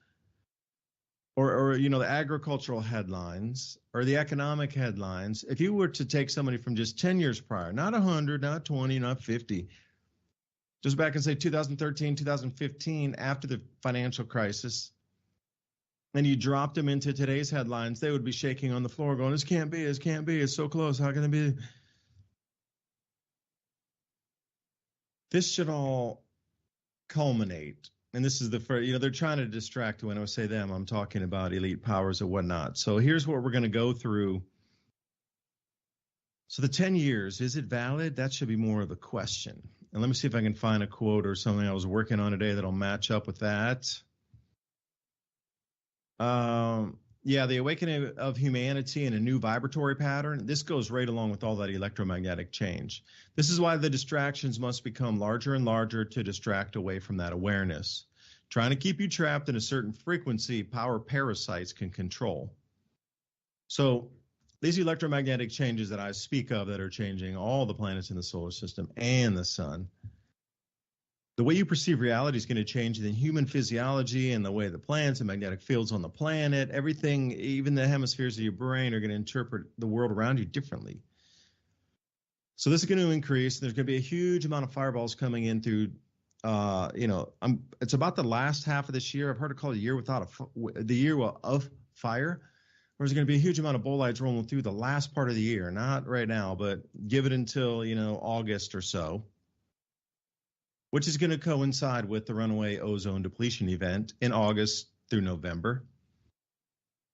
or the agricultural headlines or the economic headlines. If you were to take somebody from just 10 years prior, not 100, not 20, not 50, just back and say 2013, 2015, after the financial crisis, and you dropped them into today's headlines, they would be shaking on the floor going, this can't be, it's so close, how can it be? This should all culminate, and this is the first, they're trying to distract. When I say them, I'm talking about elite powers and whatnot. So here's what we're going to go through. So the 10 years, is it valid? That should be more of the question. And let me see if I can find a quote or something I was working on today that'll match up with that. The awakening of humanity in a new vibratory pattern. This goes right along with all that electromagnetic change. This is why the distractions must become larger and larger to distract away from that awareness. Trying to keep you trapped in a certain frequency, power parasites can control. So these electromagnetic changes that I speak of that are changing all the planets in the solar system and the sun, the way you perceive reality is going to change. The human physiology and the way the planets and magnetic fields on the planet, everything, even the hemispheres of your brain are going to interpret the world around you differently. So this is going to increase. There's going to be a huge amount of fireballs coming in through, it's about the last half of this year. I've heard it called the year of fire. There's going to be a huge amount of bolides rolling through the last part of the year. Not right now, but give it until, August or so, which is going to coincide with the runaway ozone depletion event in August through November.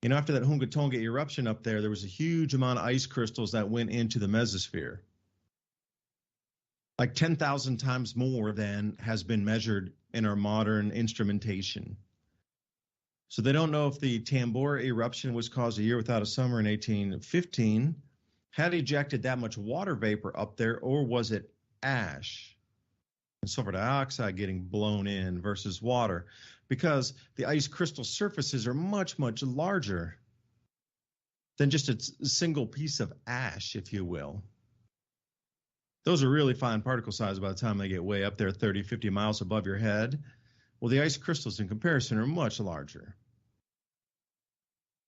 After that Hunga Tonga eruption up there was a huge amount of ice crystals that went into the mesosphere. Like 10,000 times more than has been measured in our modern instrumentation. So they don't know if the Tambora eruption was caused a year without a summer in 1815, had ejected that much water vapor up there, or was it ash and sulfur dioxide getting blown in versus water, because the ice crystal surfaces are much, much larger than just a single piece of ash, if you will. Those are really fine particle size by the time they get way up there, 30, 50 miles above your head. Well, the ice crystals in comparison are much larger.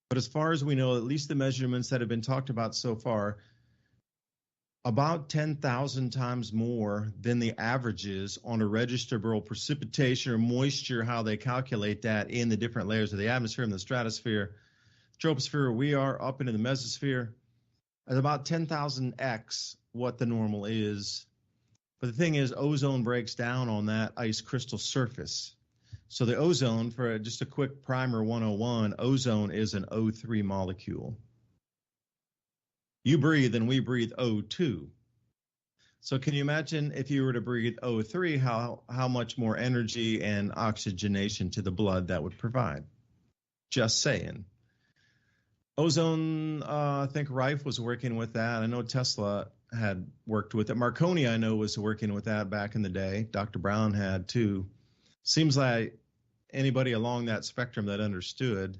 But as far as we know, at least the measurements that have been talked about so far, about 10,000 times more than the averages on a registerable precipitation or moisture, how they calculate that in the different layers of the atmosphere and the stratosphere, troposphere, we are up into the mesosphere, at about 10,000x what the normal is. But the thing is, ozone breaks down on that ice crystal surface. So the ozone, for just a quick primer 101, ozone is an O3 molecule. You breathe and we breathe O2. So can you imagine if you were to breathe O3, how much more energy and oxygenation to the blood that would provide? Just saying. Ozone, I think Rife was working with that. I know Tesla had worked with it. Marconi, I know, was working with that back in the day. Dr. Brown had too. Seems like anybody along that spectrum that understood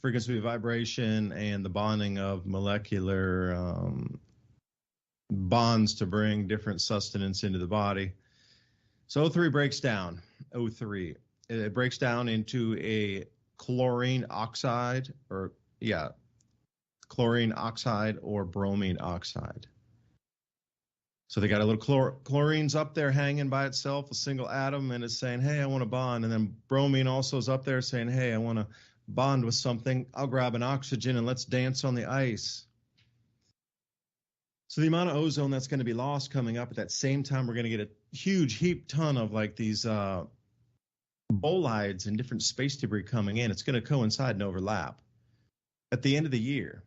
frequency of vibration and the bonding of molecular bonds to bring different sustenance into the body. So O3 breaks down. O3. It breaks down into a chlorine oxide or bromine oxide. So they got a little chlorine's up there hanging by itself, a single atom, and it's saying, hey, I want to bond. And then bromine also is up there saying, hey, I want to bond with something. I'll grab an oxygen and let's dance on the ice. So the amount of ozone that's going to be lost coming up at that same time, we're going to get a huge heap ton of like these bolides and different space debris coming in. It's going to coincide and overlap at the end of the year.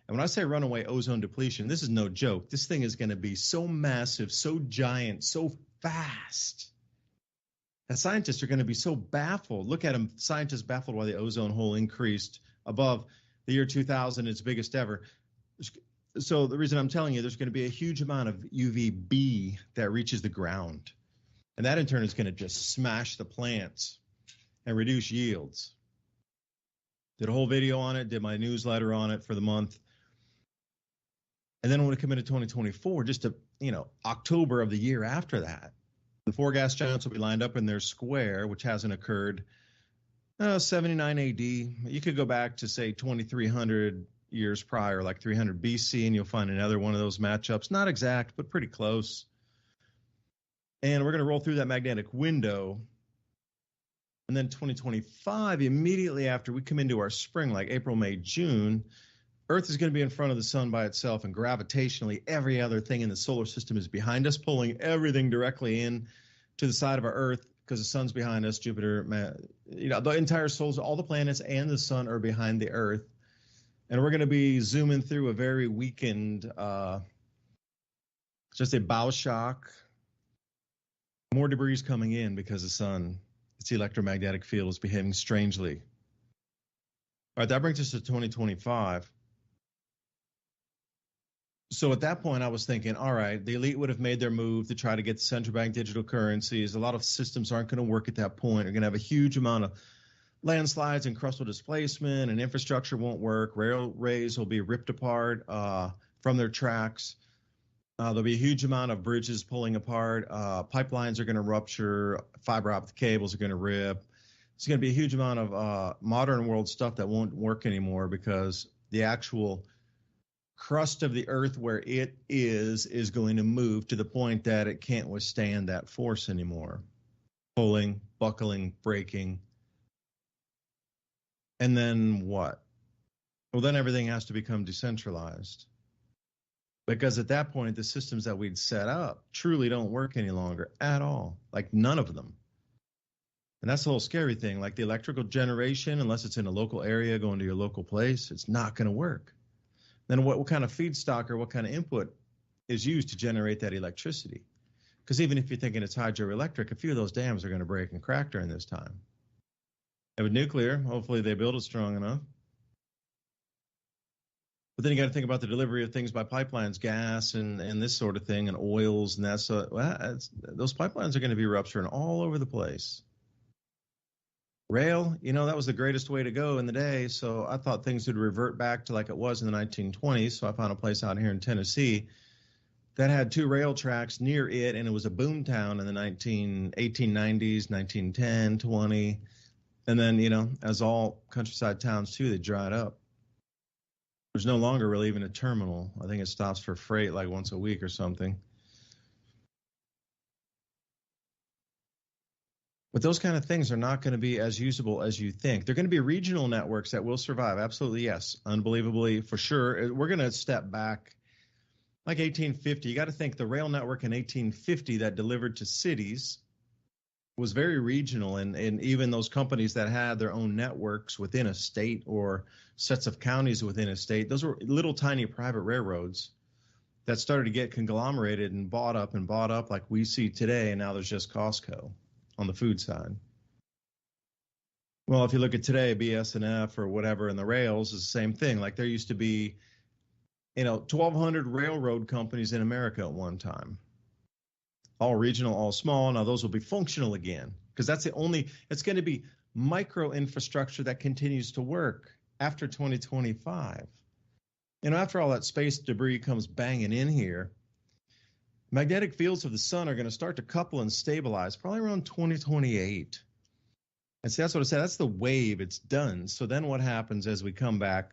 And when I say runaway ozone depletion, this is no joke. This thing is going to be so massive, so giant, so fast And scientists are going to be so baffled. Look at them, scientists baffled why the ozone hole increased above the year 2000, its biggest ever. So the reason I'm telling you, there's going to be a huge amount of UVB that reaches the ground. And that in turn is going to just smash the plants and reduce yields. Did a whole video on it, did my newsletter on it for the month. And then when we come into 2024, just to, October of the year after that, the 4 gas giants will be lined up in their square, which hasn't occurred 79 AD. You could go back to, say, 2300 years prior, like 300 BC, and you'll find another one of those matchups. Not exact, but pretty close. And we're going to roll through that magnetic window. And then 2025, immediately after we come into our spring, like April, May, June, Earth is going to be in front of the sun by itself, and gravitationally, every other thing in the solar system is behind us, pulling everything directly in to the side of our Earth because the sun's behind us. Jupiter, the entire solar, all the planets and the sun are behind the Earth. And we're going to be zooming through a very weakened, just a bow shock. More debris is coming in because the sun, its electromagnetic field is behaving strangely. All right, that brings us to 2025. So at that point, I was thinking, all right, the elite would have made their move to try to get central bank digital currencies. A lot of systems aren't going to work at that point. They're going to have a huge amount of landslides and crustal displacement, and infrastructure won't work. Railways will be ripped apart from their tracks. There'll be a huge amount of bridges pulling apart. Pipelines are going to rupture. Fiber optic cables are going to rip. It's going to be a huge amount of modern world stuff that won't work anymore because the actual crust of the Earth where it is going to move to the point that it can't withstand that force anymore. Pulling, buckling, breaking. And then what? Well, then everything has to become decentralized. Because at that point, the systems that we'd set up truly don't work any longer at all. Like none of them. And that's the whole scary thing. Like the electrical generation, unless it's in a local area going to your local place, it's not going to work. Then what kind of feedstock or what kind of input is used to generate that electricity? Because even if you're thinking it's hydroelectric, a few of those dams are going to break and crack during this time. And with nuclear, hopefully they build it strong enough. But then you got to think about the delivery of things by pipelines, gas and this sort of thing, and oils, and those pipelines are going to be rupturing all over the place. Rail, that was the greatest way to go in the day. So I thought things would revert back to like it was in the 1920s. So I found a place out here in Tennessee that had 2 rail tracks near it, and it was a boom town in the 1890s, 1910, 20. And then, as all countryside towns too, they dried up. There's no longer really even a terminal. I think it stops for freight like once a week or something. But those kind of things are not going to be as usable as you think. They're going to be regional networks that will survive. Absolutely, yes. Unbelievably, for sure. We're going to step back like 1850. You got to think the rail network in 1850 that delivered to cities was very regional. And even those companies that had their own networks within a state or sets of counties within a state, those were little tiny private railroads that started to get conglomerated and bought up like we see today. And now there's just Costco on the food side. Well, if you look at today, BSNF or whatever in the rails is the same thing. Like there used to be, 1,200 railroad companies in America at one time. All regional, all small. Now those will be functional again because that's it's going to be micro infrastructure that continues to work after 2025. After all that space debris comes banging in here, magnetic fields of the sun are going to start to couple and stabilize probably around 2028. And see, that's what I said. That's the wave. It's done. So then what happens as we come back?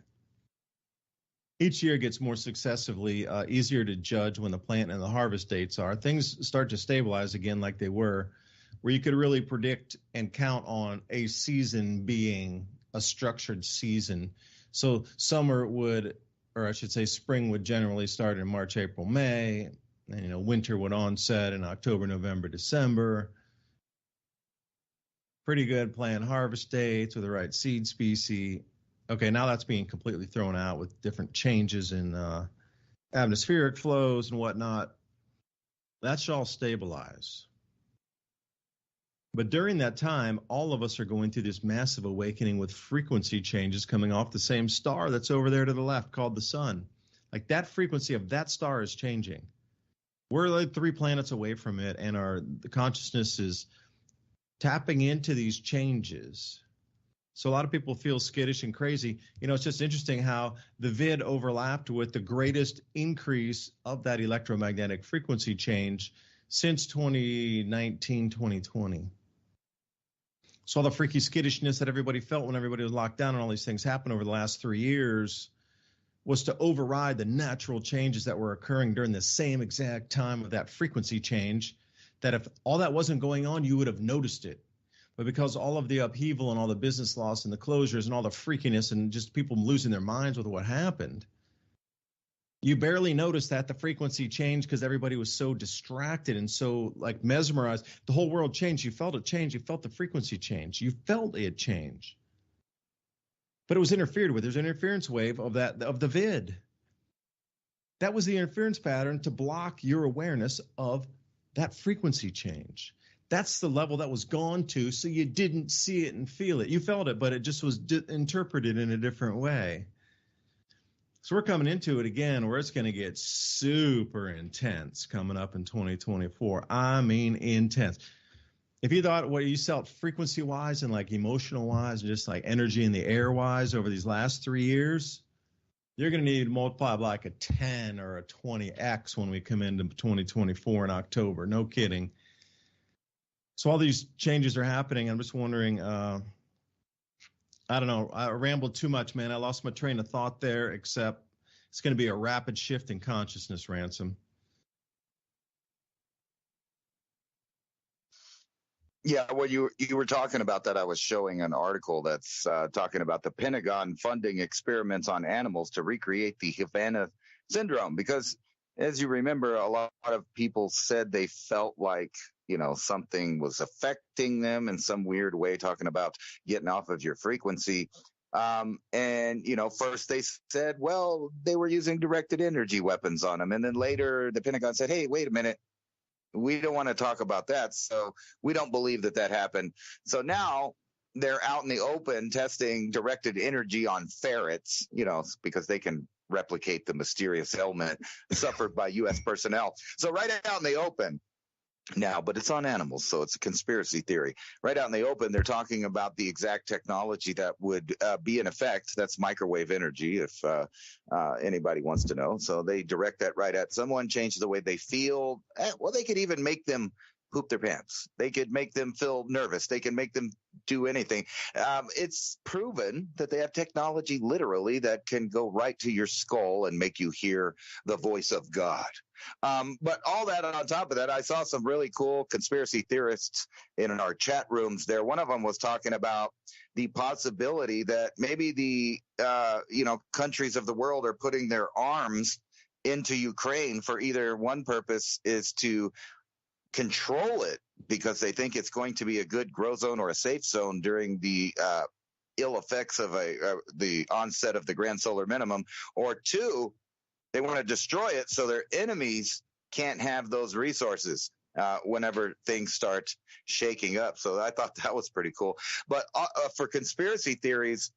Each year gets more successively easier to judge when the plant and the harvest dates are. Things start to stabilize again like they were, where you could really predict and count on a season being a structured season. So summer would, or I should say spring would generally start in March, April, May. And, winter would onset in October, November, December. Pretty good planned harvest dates with the right seed species. Okay, now that's being completely thrown out with different changes in atmospheric flows and whatnot. That should all stabilize. But during that time, all of us are going through this massive awakening with frequency changes coming off the same star that's over there to the left called the sun. Like that frequency of that star is changing. We're like 3 planets away from it, and the consciousness is tapping into these changes. So a lot of people feel skittish and crazy. It's just interesting how the vid overlapped with the greatest increase of that electromagnetic frequency change since 2019, 2020. So all the freaky skittishness that everybody felt when everybody was locked down and all these things happened over the last 3 years was to override the natural changes that were occurring during the same exact time of that frequency change, that if all that wasn't going on, you would have noticed it. But because all of the upheaval and all the business loss and the closures and all the freakiness and just people losing their minds with what happened, you barely noticed that the frequency changed because everybody was so distracted and so like mesmerized. The whole world changed. You felt it change. You felt the frequency change. You felt it change. But it was interfered with. There's an interference wave of the vid. That was the interference pattern to block your awareness of that frequency change. That's the level that was gone to, so you didn't see it and feel it. You felt it, but it just was interpreted in a different way. So we're coming into it again where it's going to get super intense coming up in 2024. I mean, intense. If you thought what you felt frequency-wise and like emotional-wise and just like energy in the air-wise over these last 3 years, you're going to need to multiply by like a 10 or a 20x when we come into 2024 in October. No kidding. So all these changes are happening. I'm just wondering, I don't know. I rambled too much, man. I lost my train of thought there, except it's going to be a rapid shift in consciousness, Ransom. Yeah, well, you were talking about that. I was showing an article that's talking about the Pentagon funding experiments on animals to recreate the Havana syndrome. Because, as you remember, a lot of people said they felt like, something was affecting them in some weird way, talking about getting off of your frequency. And, first they said, well, they were using directed energy weapons on them. And then later the Pentagon said, hey, wait a minute. We don't want to talk about that. So we don't believe that happened. So now they're out in the open testing directed energy on ferrets, because they can replicate the mysterious ailment suffered by U.S. personnel. So right out in the open now, but it's on animals, so it's a conspiracy theory. Right out in the open, they're talking about the exact technology that would be in effect. That's microwave energy, if anybody wants to know. So they direct that right at someone, change the way they feel. Well, they could even make them poop their pants. They could make them feel nervous. They can make them do anything. It's proven that they have technology literally that can go right to your skull and make you hear the voice of God. But all that on top of that, I saw some really cool conspiracy theorists in our chat rooms there. One of them was talking about the possibility that maybe the countries of the world are putting their arms into Ukraine for either one purpose is to control it because they think it's going to be a good grow zone or a safe zone during the ill effects of the onset of the grand solar minimum, or two, they want to destroy it so their enemies can't have those resources whenever things start shaking up. So I thought that was pretty cool. But for conspiracy theories,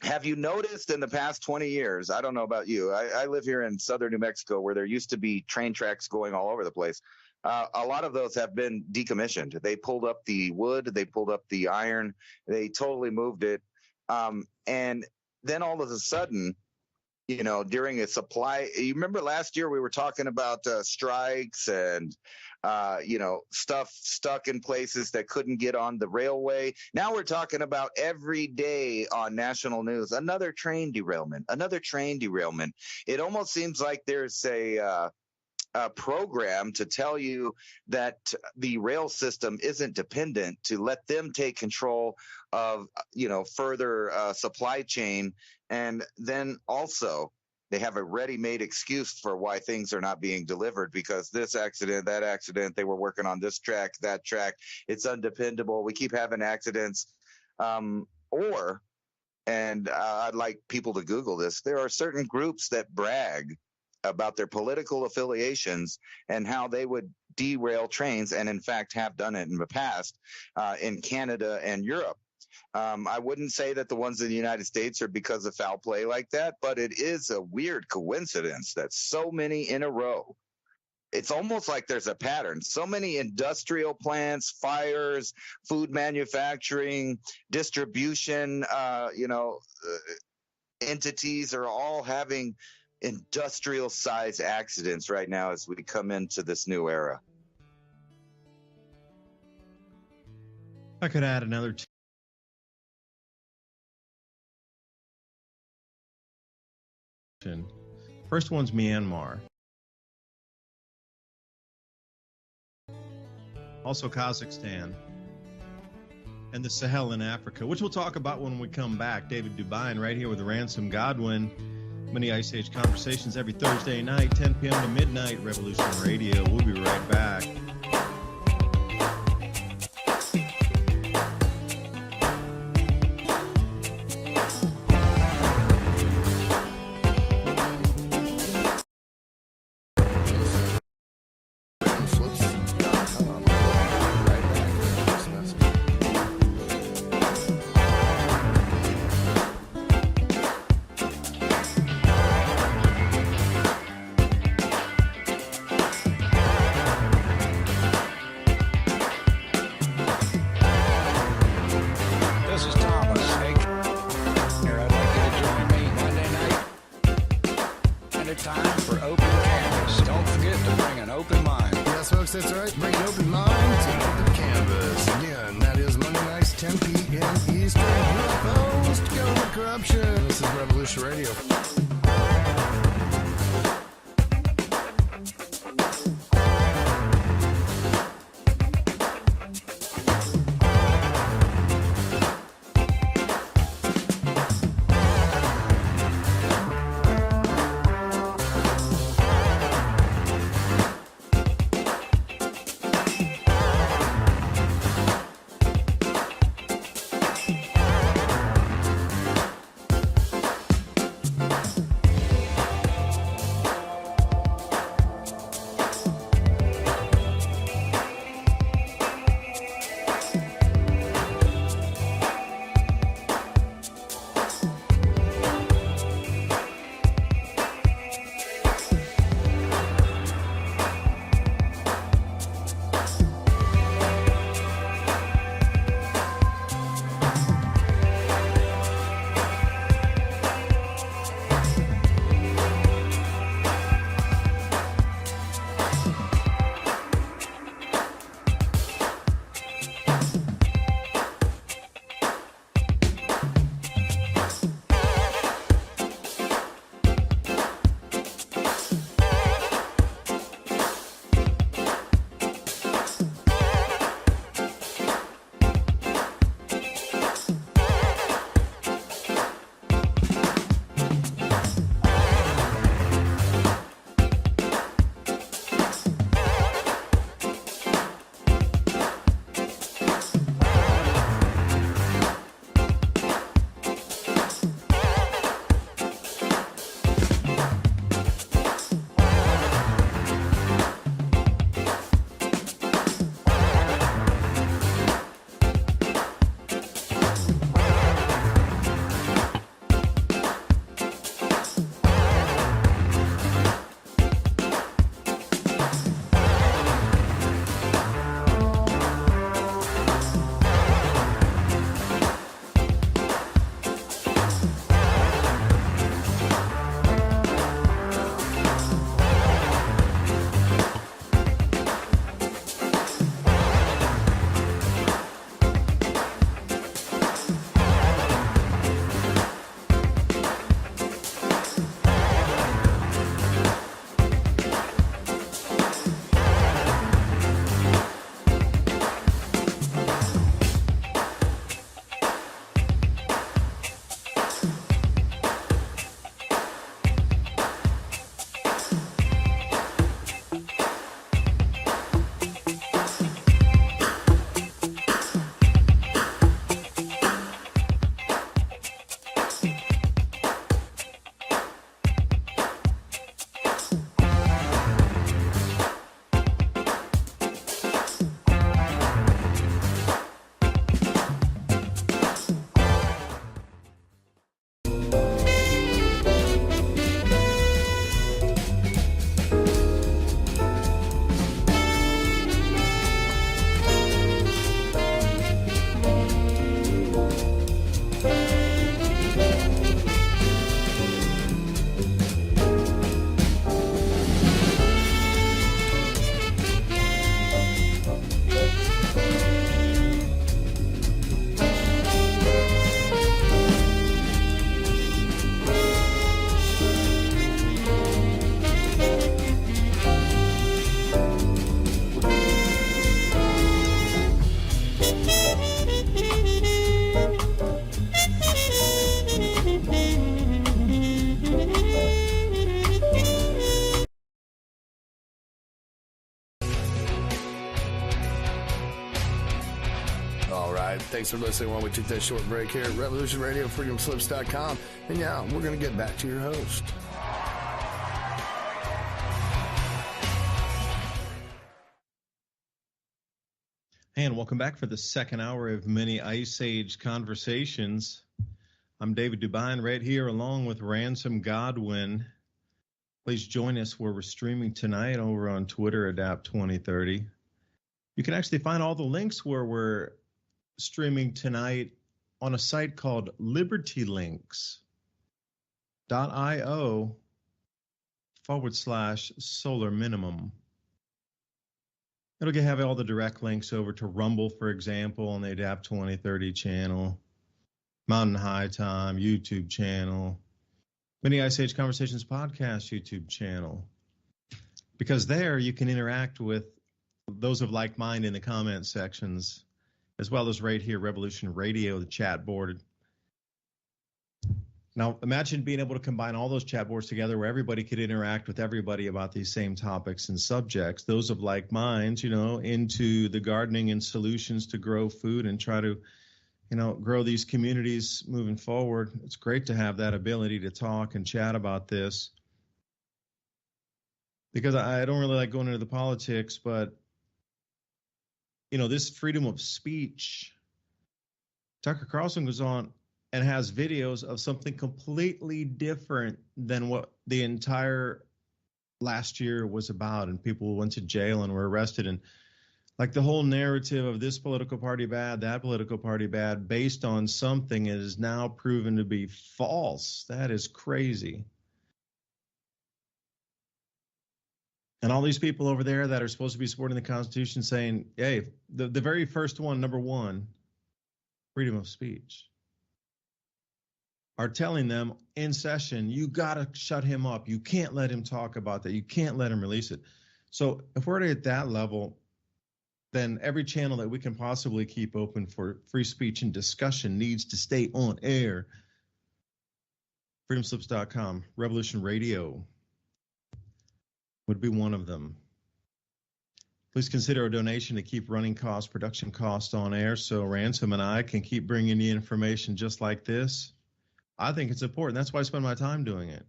have you noticed in the past 20 years, I don't know about you, I live here in southern New Mexico where there used to be train tracks going all over the place. A lot of those have been decommissioned. They pulled up the wood, they pulled up the iron, they totally moved it. And then all of a sudden, during a supply, you remember last year we were talking about strikes and, stuff stuck in places that couldn't get on the railway. Now we're talking about every day on national news, another train derailment. It almost seems like there's a program to tell you that the rail system isn't dependent, to let them take control of, further supply chain. And then also they have a ready-made excuse for why things are not being delivered, because this accident, that accident, they were working on this track, that track, it's undependable. We keep having accidents. And I'd like people to Google this. There are certain groups that brag about their political affiliations and how they would derail trains, and in fact have done it in the past in Canada and Europe. I wouldn't say that the ones in the United States are because of foul play like that, but it is a weird coincidence that so many in a row. It's almost like there's a pattern. So many industrial plants, fires, food manufacturing, distribution, entities are all having industrial size accidents right now as we come into this new era. I could add another First one's Myanmar. Also Kazakhstan. And the Sahel in Africa, which we'll talk about when we come back. David DuByne right here with Ransom, Godwin. Mini Ice Age Conversations every Thursday night, 10 p.m. to midnight, Revolution Radio. We'll be right back. That's right. Bring an open mind to open canvas. Again, that is Monday nights, 10 p.m. Eastern. Your host, Government Corruption. This is Revolution Radio. Thanks for listening while we took that short break here at Revolution Radio, freedomslips.com. And yeah, we're going to get back to your host. And welcome back for the second hour of mini Ice Age conversations. I'm David DuByne right here along with Ransom Godwin. Please join us where we're streaming tonight over on Twitter, Adapt 2030. You can actually find all the links where we're streaming tonight on a site called libertylinks.io/solar minimum. It'll have all the direct links over to Rumble, for example, on the Adapt 2030 channel, Mountain High Time YouTube channel, Mini Ice Age Conversations podcast YouTube channel. Because there you can interact with those of like mind in the comment sections, as well as right here, Revolution Radio, the chat board. Now, imagine being able to combine all those chat boards together where everybody could interact with everybody about these same topics and subjects, those of like minds, into the gardening and solutions to grow food and try to, grow these communities moving forward. It's great to have that ability to talk and chat about this, because I don't really like going into the politics, but, this freedom of speech, Tucker Carlson goes on and has videos of something completely different than what the entire last year was about. And people went to jail and were arrested. And like the whole narrative of this political party bad, that political party bad, based on something that is now proven to be false. That is crazy. And all these people over there that are supposed to be supporting the Constitution saying, hey, the very first one, number one, freedom of speech, are telling them in session, you got to shut him up. You can't let him talk about that. You can't let him release it. So if we're at that level, then every channel that we can possibly keep open for free speech and discussion needs to stay on air. Freedomslips.com, Revolution Radio would be one of them. Please consider a donation to keep running costs, production costs on air, so Ransom and I can keep bringing you information just like this. I think it's important. That's why I spend my time doing it.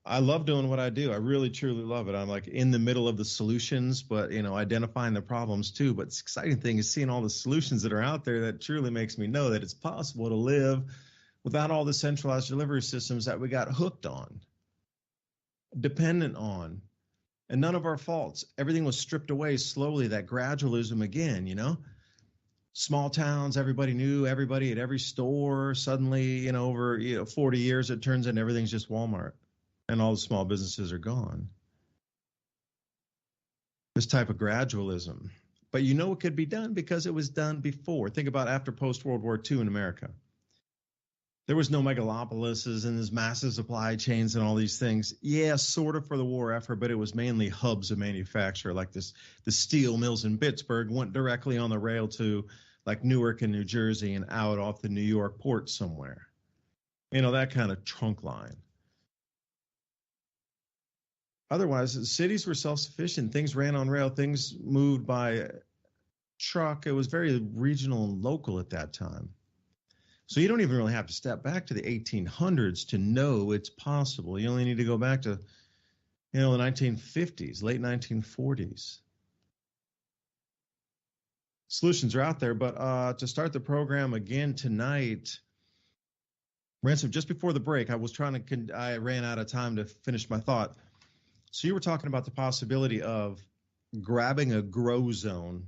I love doing what I do. I really, truly love it. I'm like in the middle of the solutions, but, identifying the problems too. But the exciting thing is seeing all the solutions that are out there that truly makes me know that it's possible to live without all the centralized delivery systems that we got hooked on, dependent on, and none of our faults. Everything was stripped away slowly, that gradualism again, Small towns, everybody knew everybody at every store. Suddenly, over 40 years, it turns into everything's just Walmart, and all the small businesses are gone. This type of gradualism. But it could be done because it was done before. Think about after post-World War II in America. There was no megalopolises and there's massive supply chains and all these things. Yeah, sort of for the war effort, but it was mainly hubs of manufacture, like the steel mills in Pittsburgh went directly on the rail to like Newark and New Jersey and out off the New York port somewhere. That kind of trunk line. Otherwise, cities were self-sufficient. Things ran on rail. Things moved by truck. It was very regional and local at that time. So you don't even really have to step back to the 1800s to know it's possible. You only need to go back to, the 1950s, late 1940s. Solutions are out there, but to start the program again tonight, Ransom, just before the break, I ran out of time to finish my thought. So you were talking about the possibility of grabbing a grow zone,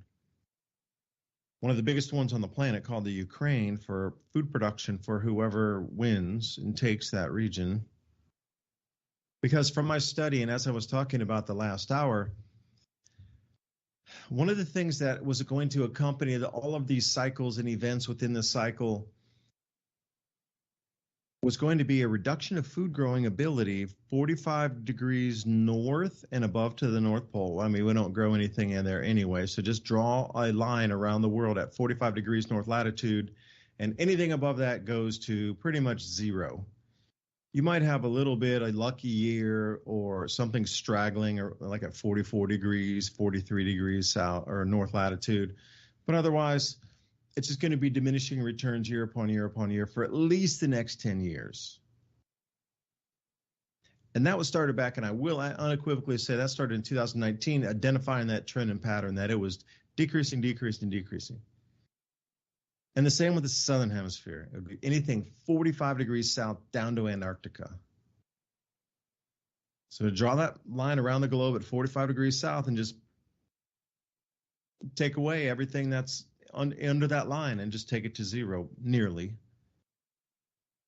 one of the biggest ones on the planet, called the Ukraine, for food production for whoever wins and takes that region. Because from my study, and as I was talking about the last hour, one of the things that was going to accompany all of these cycles and events within the cycle was going to be a reduction of food growing ability 45 degrees north and above to the North Pole. I mean, we don't grow anything in there anyway, so just draw a line around the world at 45 degrees north latitude, and anything above that goes to pretty much zero. you might have a little bit a lucky year or something straggling, or like at 44 degrees, 43 degrees south or north latitude. But otherwise, it's just going to be diminishing returns year upon year upon year for at least the next 10 years. And that was started back, and I will unequivocally say that started in 2019, identifying that trend and pattern, that it was decreasing, decreasing, decreasing. And the same with the southern hemisphere. It would be anything 45 degrees south down to Antarctica. So to draw that line around the globe at 45 degrees south and just take away everything that's under that line and just take it to zero, nearly.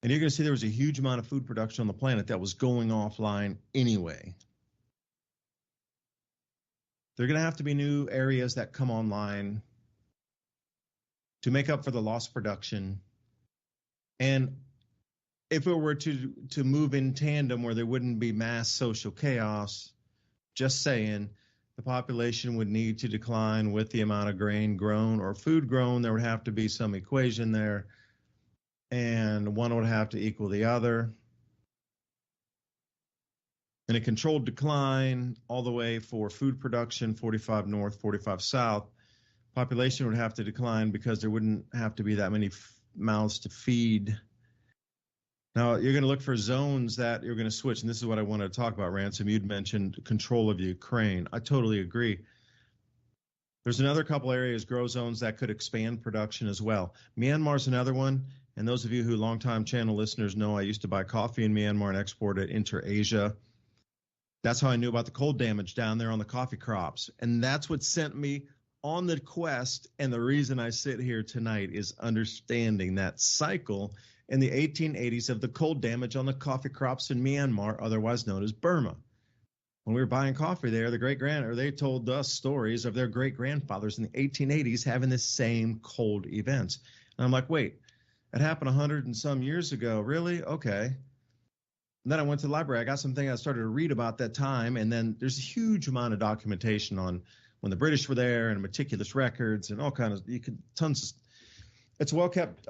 And you're going to see there was a huge amount of food production on the planet that was going offline anyway. There are going to have to be new areas that come online to make up for the lost production. And if it were to move in tandem where there wouldn't be mass social chaos, just saying, the population would need to decline with the amount of grain grown or food grown. There would have to be some equation there, and one would have to equal the other. In a controlled decline all the way for food production, 45 north, 45 south, population would have to decline because there wouldn't have to be that many mouths to feed. Now, you're going to look for zones that you're going to switch, and this is what I wanted to talk about, Ransom. You'd mentioned control of Ukraine. I totally agree. There's another couple areas, grow zones, that could expand production as well. Myanmar's another one, and those of you who longtime channel listeners know I used to buy coffee in Myanmar and export it into Asia. That's how I knew about the cold damage down there on the coffee crops, and that's what sent me on the quest, and the reason I sit here tonight is understanding that cycle in the 1880s of the cold damage on the coffee crops in Myanmar, otherwise known as Burma. When we were buying coffee there, they told us stories of their great-grandfathers in the 1880s having the same cold events. And I'm like, wait, it happened 100 and some years ago. Really? Okay. And then I went to the library. I got something I started to read about that time, and then there's a huge amount of documentation on when the British were there and meticulous records and all kinds of, it's a well-kept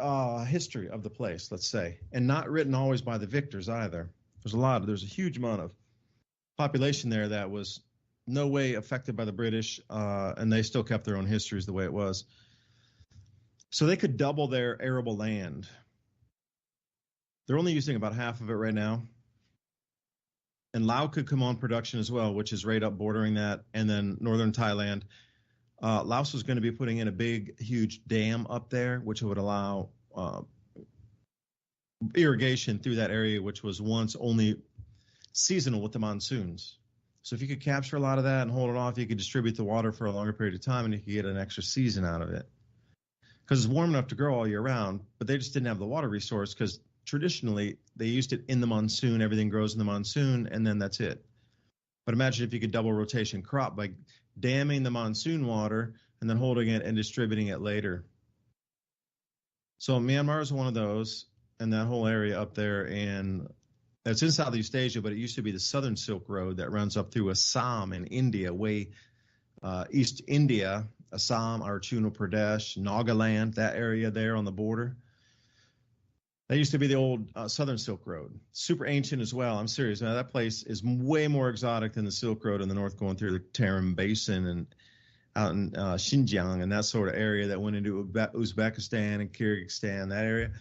history of the place, let's say, and not written always by the victors either. There's a huge amount of population there that was no way affected by the British, and they still kept their own histories the way it was. So they could double their arable land. They're only using about half of it right now. And Laos could come on production as well, which is right up bordering that, and then northern Thailand. Laos was going to be putting in a big, huge dam up there, which would allow irrigation through that area, which was once only seasonal with the monsoons. So if you could capture a lot of that and hold it off, you could distribute the water for a longer period of time, and you could get an extra season out of it. Because it's warm enough to grow all year round, but they just didn't have the water resource because traditionally they used it in the monsoon. Everything grows in the monsoon, and then that's it. But imagine if you could double rotation crop by damming the monsoon water and then holding it and distributing it later. So Myanmar is one of those, and that whole area up there, and it's in Southeast Asia, but it used to be the Southern Silk Road that runs up through Assam in India, way East India, Assam, Arunachal Pradesh, Nagaland, that area there on the border. That used to be the old Southern Silk Road. Super ancient as well. I'm serious. Now, that place is way more exotic than the Silk Road in the north, going through the Tarim Basin and out in Xinjiang and that sort of area that went into Uzbekistan and Kyrgyzstan, that area.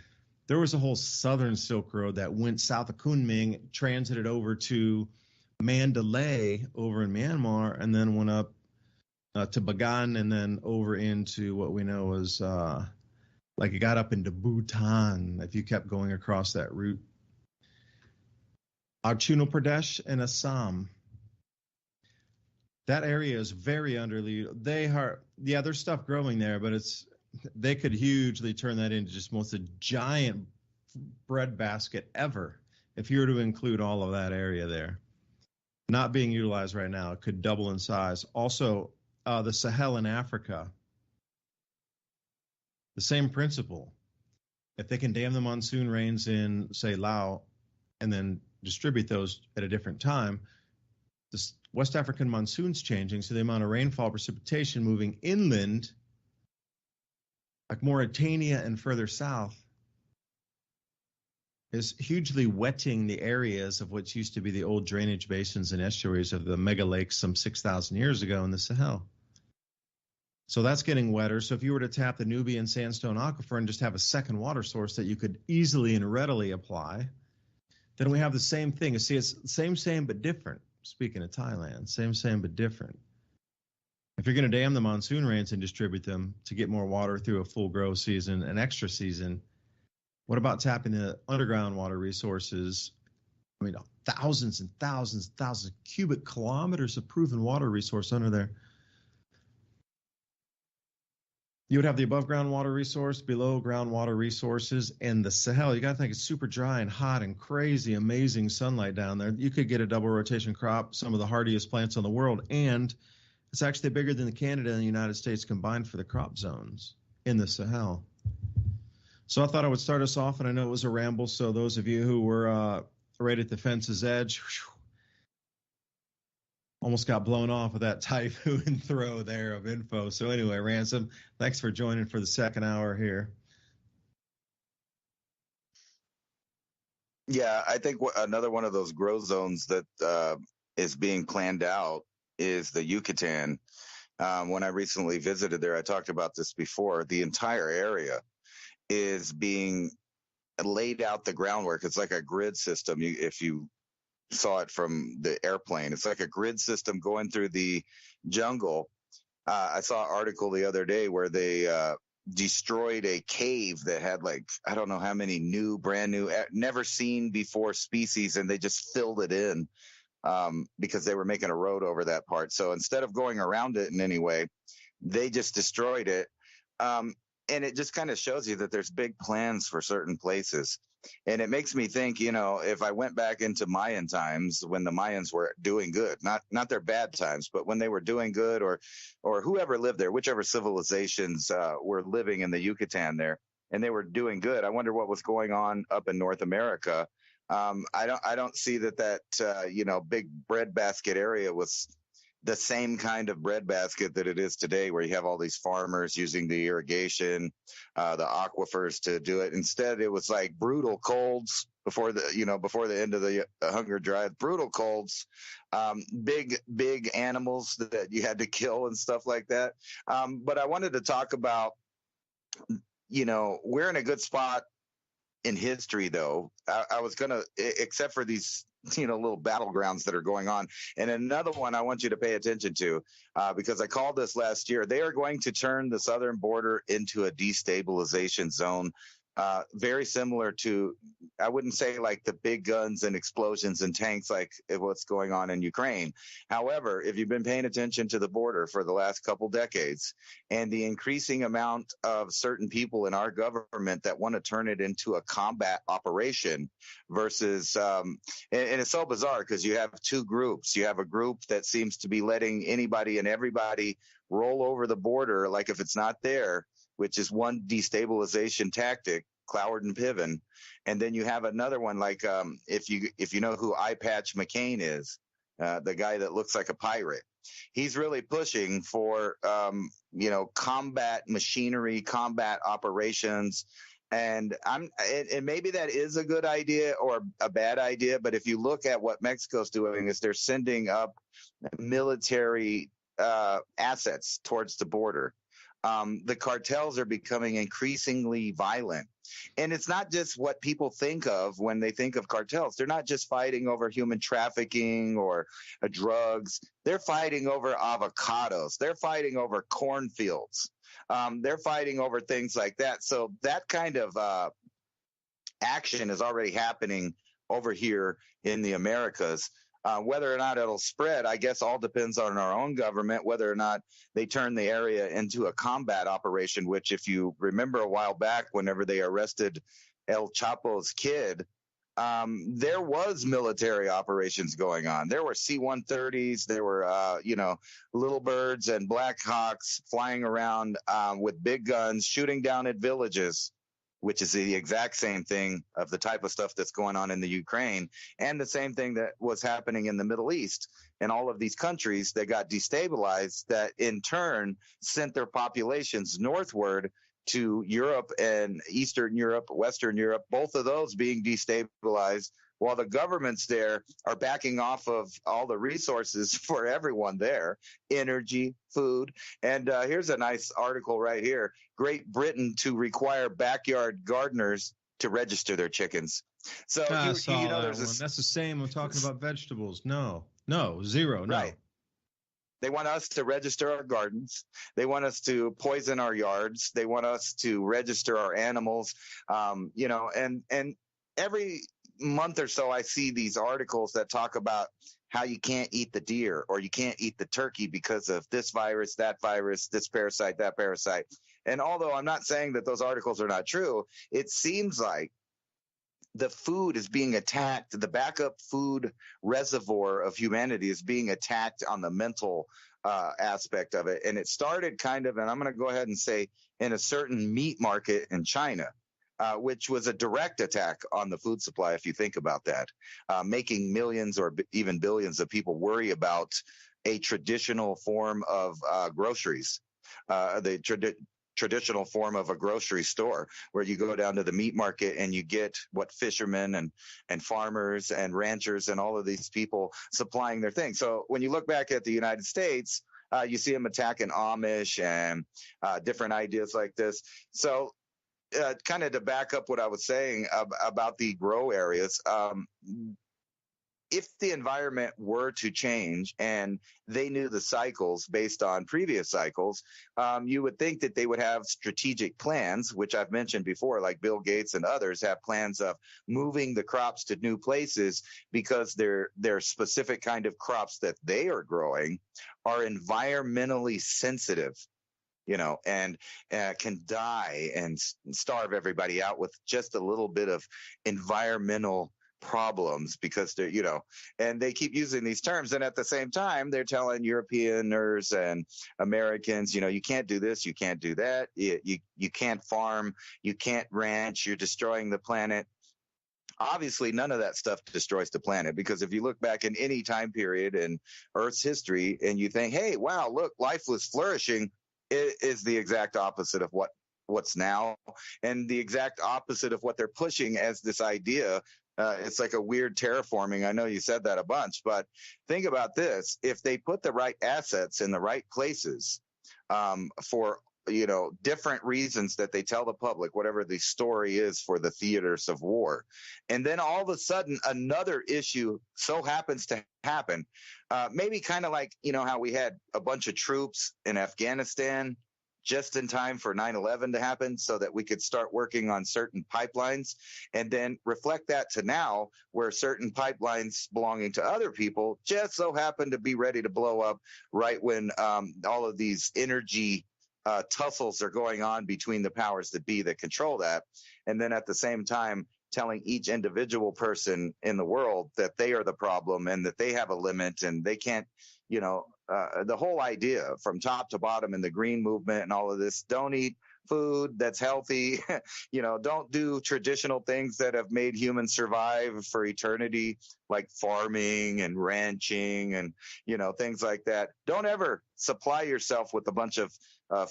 There was a whole Southern Silk Road that went south of Kunming, transited over to Mandalay over in Myanmar, and then went up to Bagan, and then over into what we know as like it got up into Bhutan if you kept going across that route. Arunachal Pradesh and Assam. That area is very underutilized. There's stuff growing there, but they could hugely turn that into just most a giant breadbasket ever if you were to include all of that area there. Not being utilized right now. It could double in size. Also, the Sahel in Africa. The same principle. If they can dam the monsoon rains in, say, Laos, and then distribute those at a different time, the West African monsoon's changing, so the amount of rainfall precipitation moving inland, like Mauritania and further south, is hugely wetting the areas of what used to be the old drainage basins and estuaries of the mega lakes some 6,000 years ago in the Sahel. So that's getting wetter. So if you were to tap the Nubian sandstone aquifer and just have a second water source that you could easily and readily apply, then we have the same thing. See, it's same, but different. Speaking of Thailand, same, but different. If you're going to dam the monsoon rains and distribute them to get more water through a full grow season, an extra season, what about tapping the underground water resources? I mean, thousands and thousands and thousands of cubic kilometers of proven water resource under there. You would have the above ground water resource, below ground water resources, and the Sahel. You got to think it's super dry and hot and crazy, amazing sunlight down there. You could get a double rotation crop, some of the hardiest plants in the world, and it's actually bigger than Canada and the United States combined for the crop zones in the Sahel. So I thought I would start us off, and I know it was a ramble, so those of you who were right at the fence's edge, almost got blown off with that typhoon throw there of info. So anyway, Ransom, thanks for joining for the second hour here. Yeah, I think another one of those grow zones that is being planned out is the Yucatan. When I recently visited there, I talked about this before. The entire area is being laid out the groundwork. It's like a grid system. If you saw it from the airplane, it's like a grid system going through the jungle. I saw an article the other day where they destroyed a cave that had like, I don't know how many brand new, never seen before species, and they just filled it in because they were making a road over that part. So instead of going around it in any way, they just destroyed it. And it just kind of shows you that there's big plans for certain places. And it makes me think, if I went back into Mayan times when the Mayans were doing good, not their bad times, but when they were doing good, or whoever lived there, whichever civilizations were living in the Yucatan there, and they were doing good. I wonder what was going on up in North America. I don't see that big breadbasket area was the same kind of breadbasket that it is today, where you have all these farmers using the irrigation, the aquifers to do it. Instead, it was like brutal colds before the end of the hunger drive, brutal colds, big animals that you had to kill and stuff like that. But I wanted to talk about, we're in a good spot in history, though. I was going to, except for these little battlegrounds that are going on. And another one I want you to pay attention to, because I called this last year. They are going to turn the southern border into a destabilization zone, very similar to, I wouldn't say like the big guns and explosions and tanks like what's going on in Ukraine. However, if you've been paying attention to the border for the last couple decades, and the increasing amount of certain people in our government that want to turn it into a combat operation versus, and it's so bizarre because you have two groups. You have a group that seems to be letting anybody and everybody roll over the border like if it's not there, which is one destabilization tactic, Cloward and Piven. And then you have another one like if you know who Eye Patch McCain is, the guy that looks like a pirate. He's really pushing for combat machinery, combat operations. And maybe that is a good idea or a bad idea, but if you look at what Mexico's doing, is they're sending up military assets towards the border. The cartels are becoming increasingly violent. And it's not just what people think of when they think of cartels. They're not just fighting over human trafficking or drugs. They're fighting over avocados. They're fighting over cornfields. They're fighting over things like that. So that kind of action is already happening over here in the Americas. Whether or not it'll spread, I guess all depends on our own government, whether or not they turn the area into a combat operation, which if you remember a while back, whenever they arrested El Chapo's kid, there was military operations going on. There were C-130s, there were, little birds and Black Hawks flying around with big guns, shooting down at villages, which is the exact same thing of the type of stuff that's going on in the Ukraine, and the same thing that was happening in the Middle East. And all of these countries that got destabilized, that in turn sent their populations northward to Europe and Eastern Europe, Western Europe, both of those being destabilized, while the governments there are backing off of all the resources for everyone there, energy, food. And here's a nice article right here. Great Britain to require backyard gardeners to register their chickens. So you know there's this. That's the same. I'm talking about vegetables. No, zero. No. Right. They want us to register our gardens. They want us to poison our yards. They want us to register our animals. And every month or so, I see these articles that talk about how you can't eat the deer or you can't eat the turkey because of this virus, this parasite, that parasite. And although I'm not saying that those articles are not true, it seems like the food is being attacked. The backup food reservoir of humanity is being attacked on the mental aspect of it. And it started kind of, and I'm going to go ahead and say, in a certain meat market in China, which was a direct attack on the food supply, if you think about that, making millions or even billions of people worry about a traditional form of groceries, traditional form of a grocery store, where you go down to the meat market and you get what fishermen and farmers and ranchers and all of these people supplying their things. So when you look back at the United States, you see them attacking Amish and different ideas like this. So kind of to back up what I was saying about the grow areas, if the environment were to change and they knew the cycles based on previous cycles, you would think that they would have strategic plans, which I've mentioned before, like Bill Gates and others have plans of moving the crops to new places because their specific kind of crops that they are growing are environmentally sensitive, and can die and starve everybody out with just a little bit of environmental problems because they're, and they keep using these terms. And at the same time, they're telling Europeans and Americans, you can't do this, you can't do that. You can't farm, you can't ranch, you're destroying the planet. Obviously, none of that stuff destroys the planet, because if you look back in any time period in Earth's history and you think, hey, wow, look, life was flourishing, it is the exact opposite of what's now, and the exact opposite of what they're pushing as this idea. It's like a weird terraforming. I know you said that a bunch, but think about this. If they put the right assets in the right places for, different reasons that they tell the public, whatever the story is for the theaters of war, and then all of a sudden another issue so happens to happen, maybe kind of like, how we had a bunch of troops in Afghanistan just in time for 9/11 to happen so that we could start working on certain pipelines, and then reflect that to now where certain pipelines belonging to other people just so happen to be ready to blow up right when all of these energy tussles are going on between the powers that be that control that. And then at the same time, telling each individual person in the world that they are the problem and that they have a limit and they can't, the whole idea from top to bottom in the green movement and all of this, don't eat food that's healthy, don't do traditional things that have made humans survive for eternity, like farming and ranching and, things like that. Don't ever supply yourself with a bunch of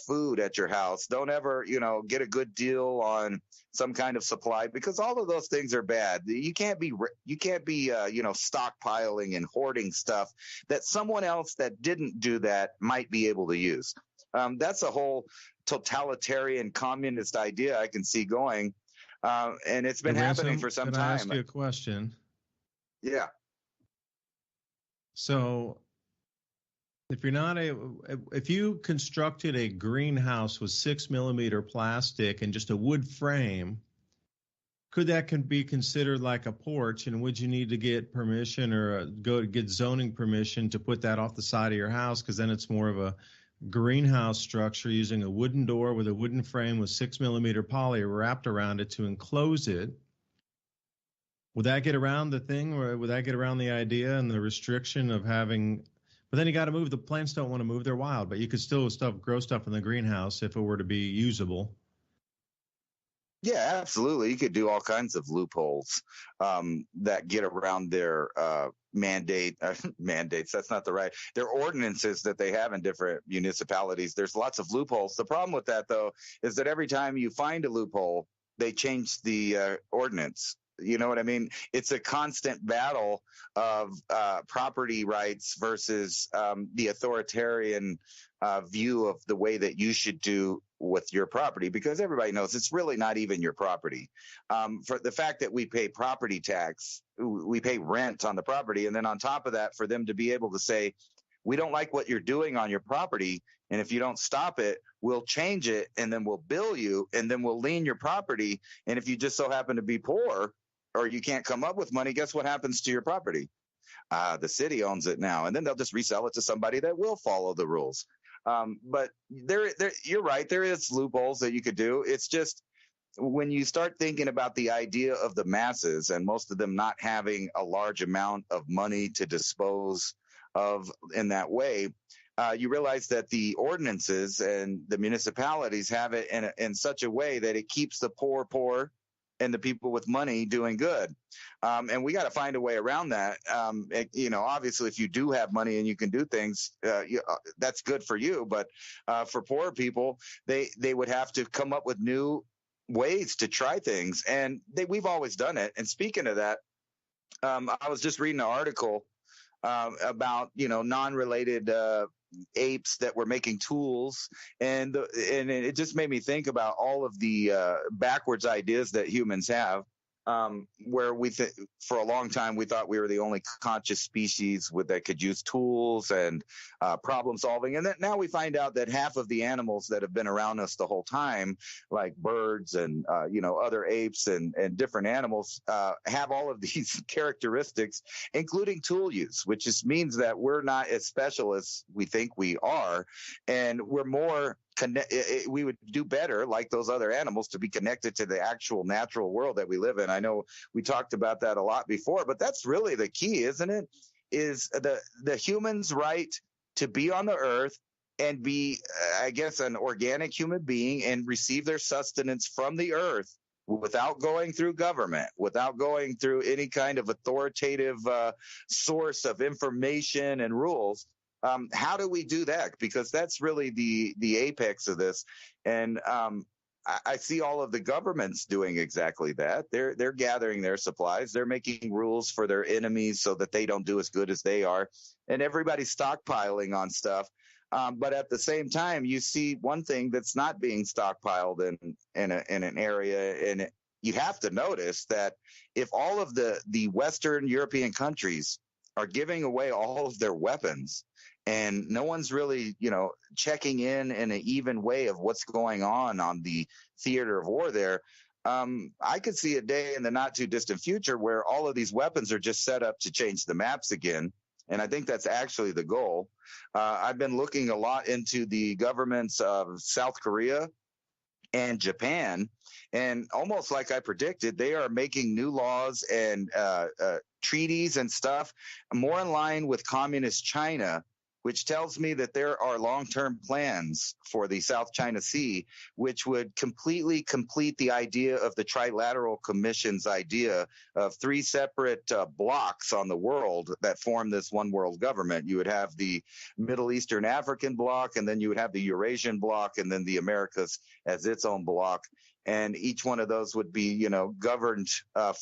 food at your house. Don't ever, get a good deal on some kind of supply, because all of those things are bad. You can't be stockpiling and hoarding stuff that someone else that didn't do that might be able to use. That's a whole totalitarian communist idea I can see going. And it's been happening for some time. Can I ask you a question? Yeah. So if you constructed a greenhouse with 6 millimeter plastic and just a wood frame, could that be considered like a porch? And would you need to get permission or go to get zoning permission to put that off the side of your house? Because then it's more of a greenhouse structure using a wooden door with a wooden frame with 6 millimeter poly wrapped around it to enclose it. Would that get around the thing, or would that get around the idea and the restriction of having? But then you got to move. The plants don't want to move; they're wild. But you could still grow stuff in the greenhouse if it were to be usable. Yeah, absolutely. You could do all kinds of loopholes that get around their mandates. That's not the right. They're ordinances that they have in different municipalities. There's lots of loopholes. The problem with that, though, is that every time you find a loophole, they change the ordinance. You know what I mean? It's a constant battle of property rights versus the authoritarian view of the way that you should do with your property, because everybody knows it's really not even your property. For the fact that we pay property tax, we pay rent on the property, and then on top of that, for them to be able to say, we don't like what you're doing on your property, and if you don't stop it, we'll change it, and then we'll bill you, and then we'll lien your property, and if you just so happen to be poor or you can't come up with money, guess what happens to your property? The city owns it now, and then they'll just resell it to somebody that will follow the rules. But you're right. There is loopholes that you could do. It's just when you start thinking about the idea of the masses and most of them not having a large amount of money to dispose of in that way, you realize that the ordinances and the municipalities have it in such a way that it keeps the poor and the people with money doing good. And we got to find a way around that. Obviously, if you do have money and you can do things, that's good for you. But for poor people, they would have to come up with new ways to try things. And we've always done it. And speaking of that, I was just reading an article about, non-related apes that were making tools, and it just made me think about all of the backwards ideas that humans have, where for a long time we thought we were the only conscious species that could use tools and problem solving, and now we find out that half of the animals that have been around us the whole time, like birds and other apes and different animals, have all of these characteristics, including tool use, which just means that we're not as special as we think we are, and we're more we would do better, like those other animals, to be connected to the actual natural world that we live in. I know we talked about that a lot before, but that's really the key, isn't it? Is the human's right to be on the earth and be, I guess, an organic human being and receive their sustenance from the earth without going through government, without going through any kind of authoritative source of information and rules. How do we do that? Because that's really the apex of this. And I see all of the governments doing exactly that. They're gathering their supplies. They're making rules for their enemies so that they don't do as good as they are. And everybody's stockpiling on stuff. But at the same time, you see one thing that's not being stockpiled in an area. And you have to notice that if all of the Western European countries are giving away all of their weapons, and no one's really, checking in an even way of what's going on the theater of war there, I could see a day in the not too distant future where all of these weapons are just set up to change the maps again. And I think that's actually the goal. I've been looking a lot into the governments of South Korea and Japan, and almost like I predicted, they are making new laws and treaties and stuff more in line with communist China, which tells me that there are long-term plans for the South China Sea, which would completely complete the idea of the Trilateral Commission's idea of three separate blocks on the world that form this one world government. You would have the Middle Eastern African bloc, and then you would have the Eurasian bloc, and then the Americas as its own bloc. And each one of those would be, governed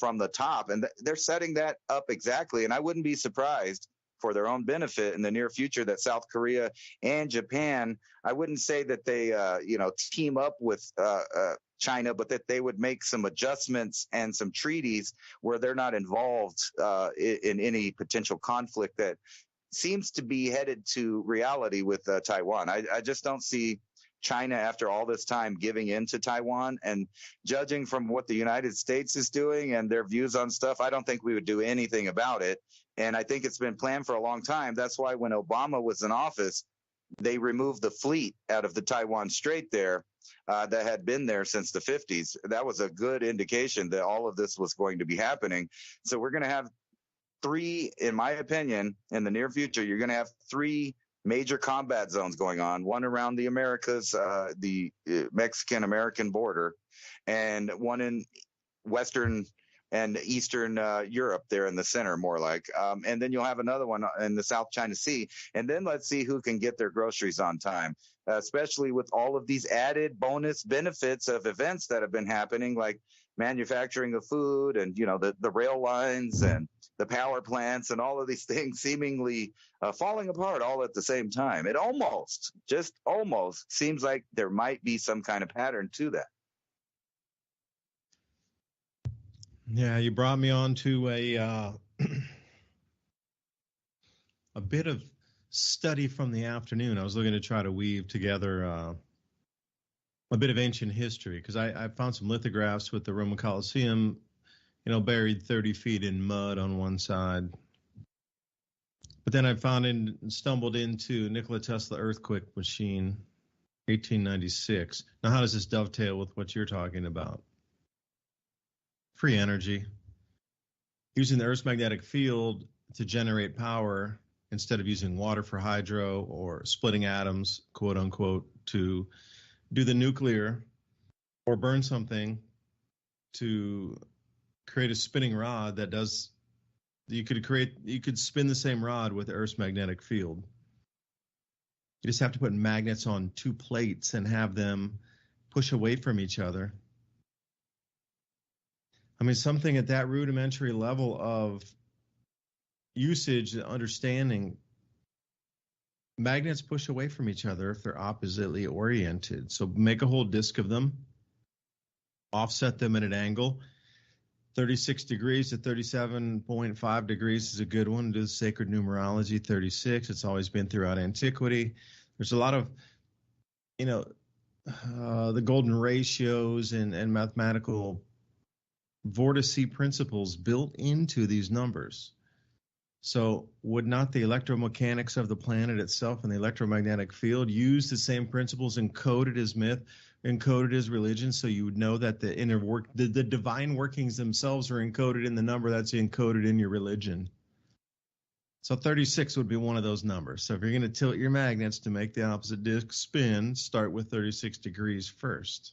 from the top. And they're setting that up exactly. And I wouldn't be surprised, for their own benefit in the near future, that South Korea and Japan, I wouldn't say that they, team up with China, but that they would make some adjustments and some treaties where they're not involved in any potential conflict that seems to be headed to reality with Taiwan. I just don't see China, after all this time, giving in to Taiwan. And judging from what the United States is doing and their views on stuff, I don't think we would do anything about it. And I think it's been planned for a long time. That's why when Obama was in office, they removed the fleet out of the Taiwan Strait there that had been there since the 50s. That was a good indication that all of this was going to be happening. So we're going to have three, in my opinion, in the near future, you're going to have three major combat zones going on, one around the Americas, the Mexican-American border, and one in Western and Eastern Europe there in the center, more like. And then you'll have another one in the South China Sea. And then let's see who can get their groceries on time, especially with all of these added bonus benefits of events that have been happening, like manufacturing of food and, the rail lines and the power plants and all of these things seemingly falling apart all at the same time. It just almost seems like there might be some kind of pattern to that. Yeah, you brought me on to a bit of study from the afternoon. I was looking to try to weave together a bit of ancient history, because I found some lithographs with the Roman Colosseum, buried 30 feet in mud on one side. But then I stumbled into Nikola Tesla earthquake machine, 1896. Now, how does this dovetail with what you're talking about? Free energy, using the Earth's magnetic field to generate power instead of using water for hydro or splitting atoms, quote unquote, to do the nuclear or burn something to create a spinning rod that does. You could spin the same rod with the Earth's magnetic field. You just have to put magnets on two plates and have them push away from each other. I mean, something at that rudimentary level of usage and understanding, magnets push away from each other if they're oppositely oriented. So make a whole disk of them, offset them at an angle. 36 degrees to 37.5 degrees is a good one. Do the sacred numerology, 36. It's always been throughout antiquity. There's a lot of, the golden ratios and mathematical vortice principles built into these numbers. So would not the electromechanics of the planet itself and the electromagnetic field use the same principles encoded as myth, encoded as religion, so you would know that the the divine workings themselves are encoded in the number that's encoded in your religion? So 36 would be one of those numbers. So if you're going to tilt your magnets to make the opposite disk spin, start with 36 degrees first.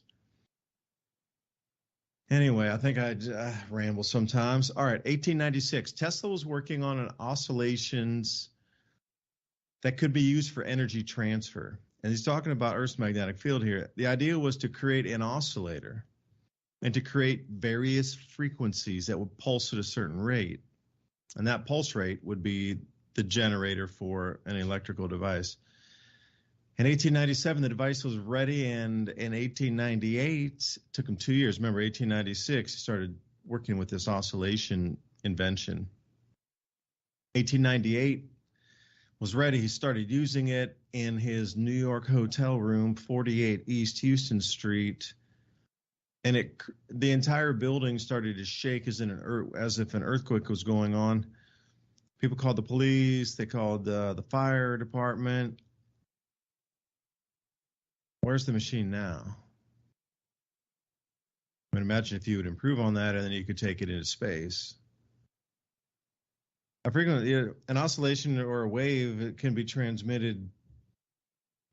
Anyway, I think I ramble sometimes. All right, 1896. Tesla was working on an oscillations that could be used for energy transfer. And he's talking about Earth's magnetic field here. The idea was to create an oscillator and to create various frequencies that would pulse at a certain rate. And that pulse rate would be the generator for an electrical device. In 1897, the device was ready, and in 1898, took him 2 years. Remember, 1896, he started working with this oscillation invention. 1898 was ready. He started using it in his New York hotel room, 48 East Houston Street, and the entire building started to shake as if an earthquake was going on. People called the police. They called the fire department. Where's the machine now? I mean, imagine if you would improve on that and then you could take it into space. An oscillation or a wave, it can be transmitted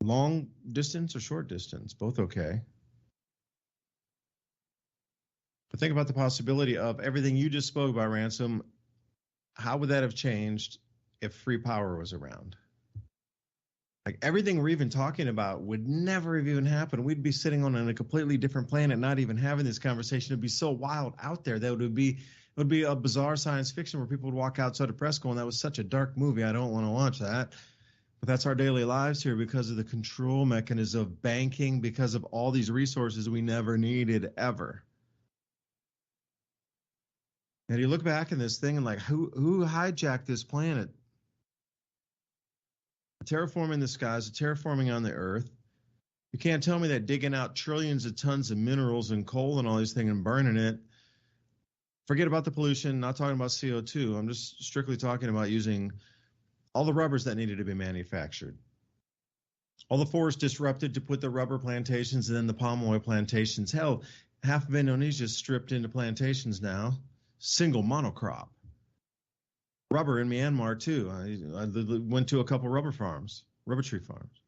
long distance or short distance, both okay. But think about the possibility of everything you just spoke about, Ransom. How would that have changed if free power was around? Like, everything we're even talking about would never have even happened. We'd be sitting on a completely different planet, not even having this conversation. It'd be so wild out there that it would be a bizarre science fiction where people would walk outside a press going, that was such a dark movie, I don't want to watch that. But that's our daily lives here because of the control mechanism of banking, because of all these resources we never needed ever. And you look back in this thing and like, who hijacked this planet? Terraforming the skies, terraforming on the earth. You can't tell me that digging out trillions of tons of minerals and coal and all these things and burning it. Forget about the pollution, not talking about CO2. I'm just strictly talking about using all the rubbers that needed to be manufactured. All the forests disrupted to put the rubber plantations and then the palm oil plantations. Hell, half of Indonesia is stripped into plantations now. Single monocrop. Rubber in Myanmar too. I went to a couple rubber tree farms.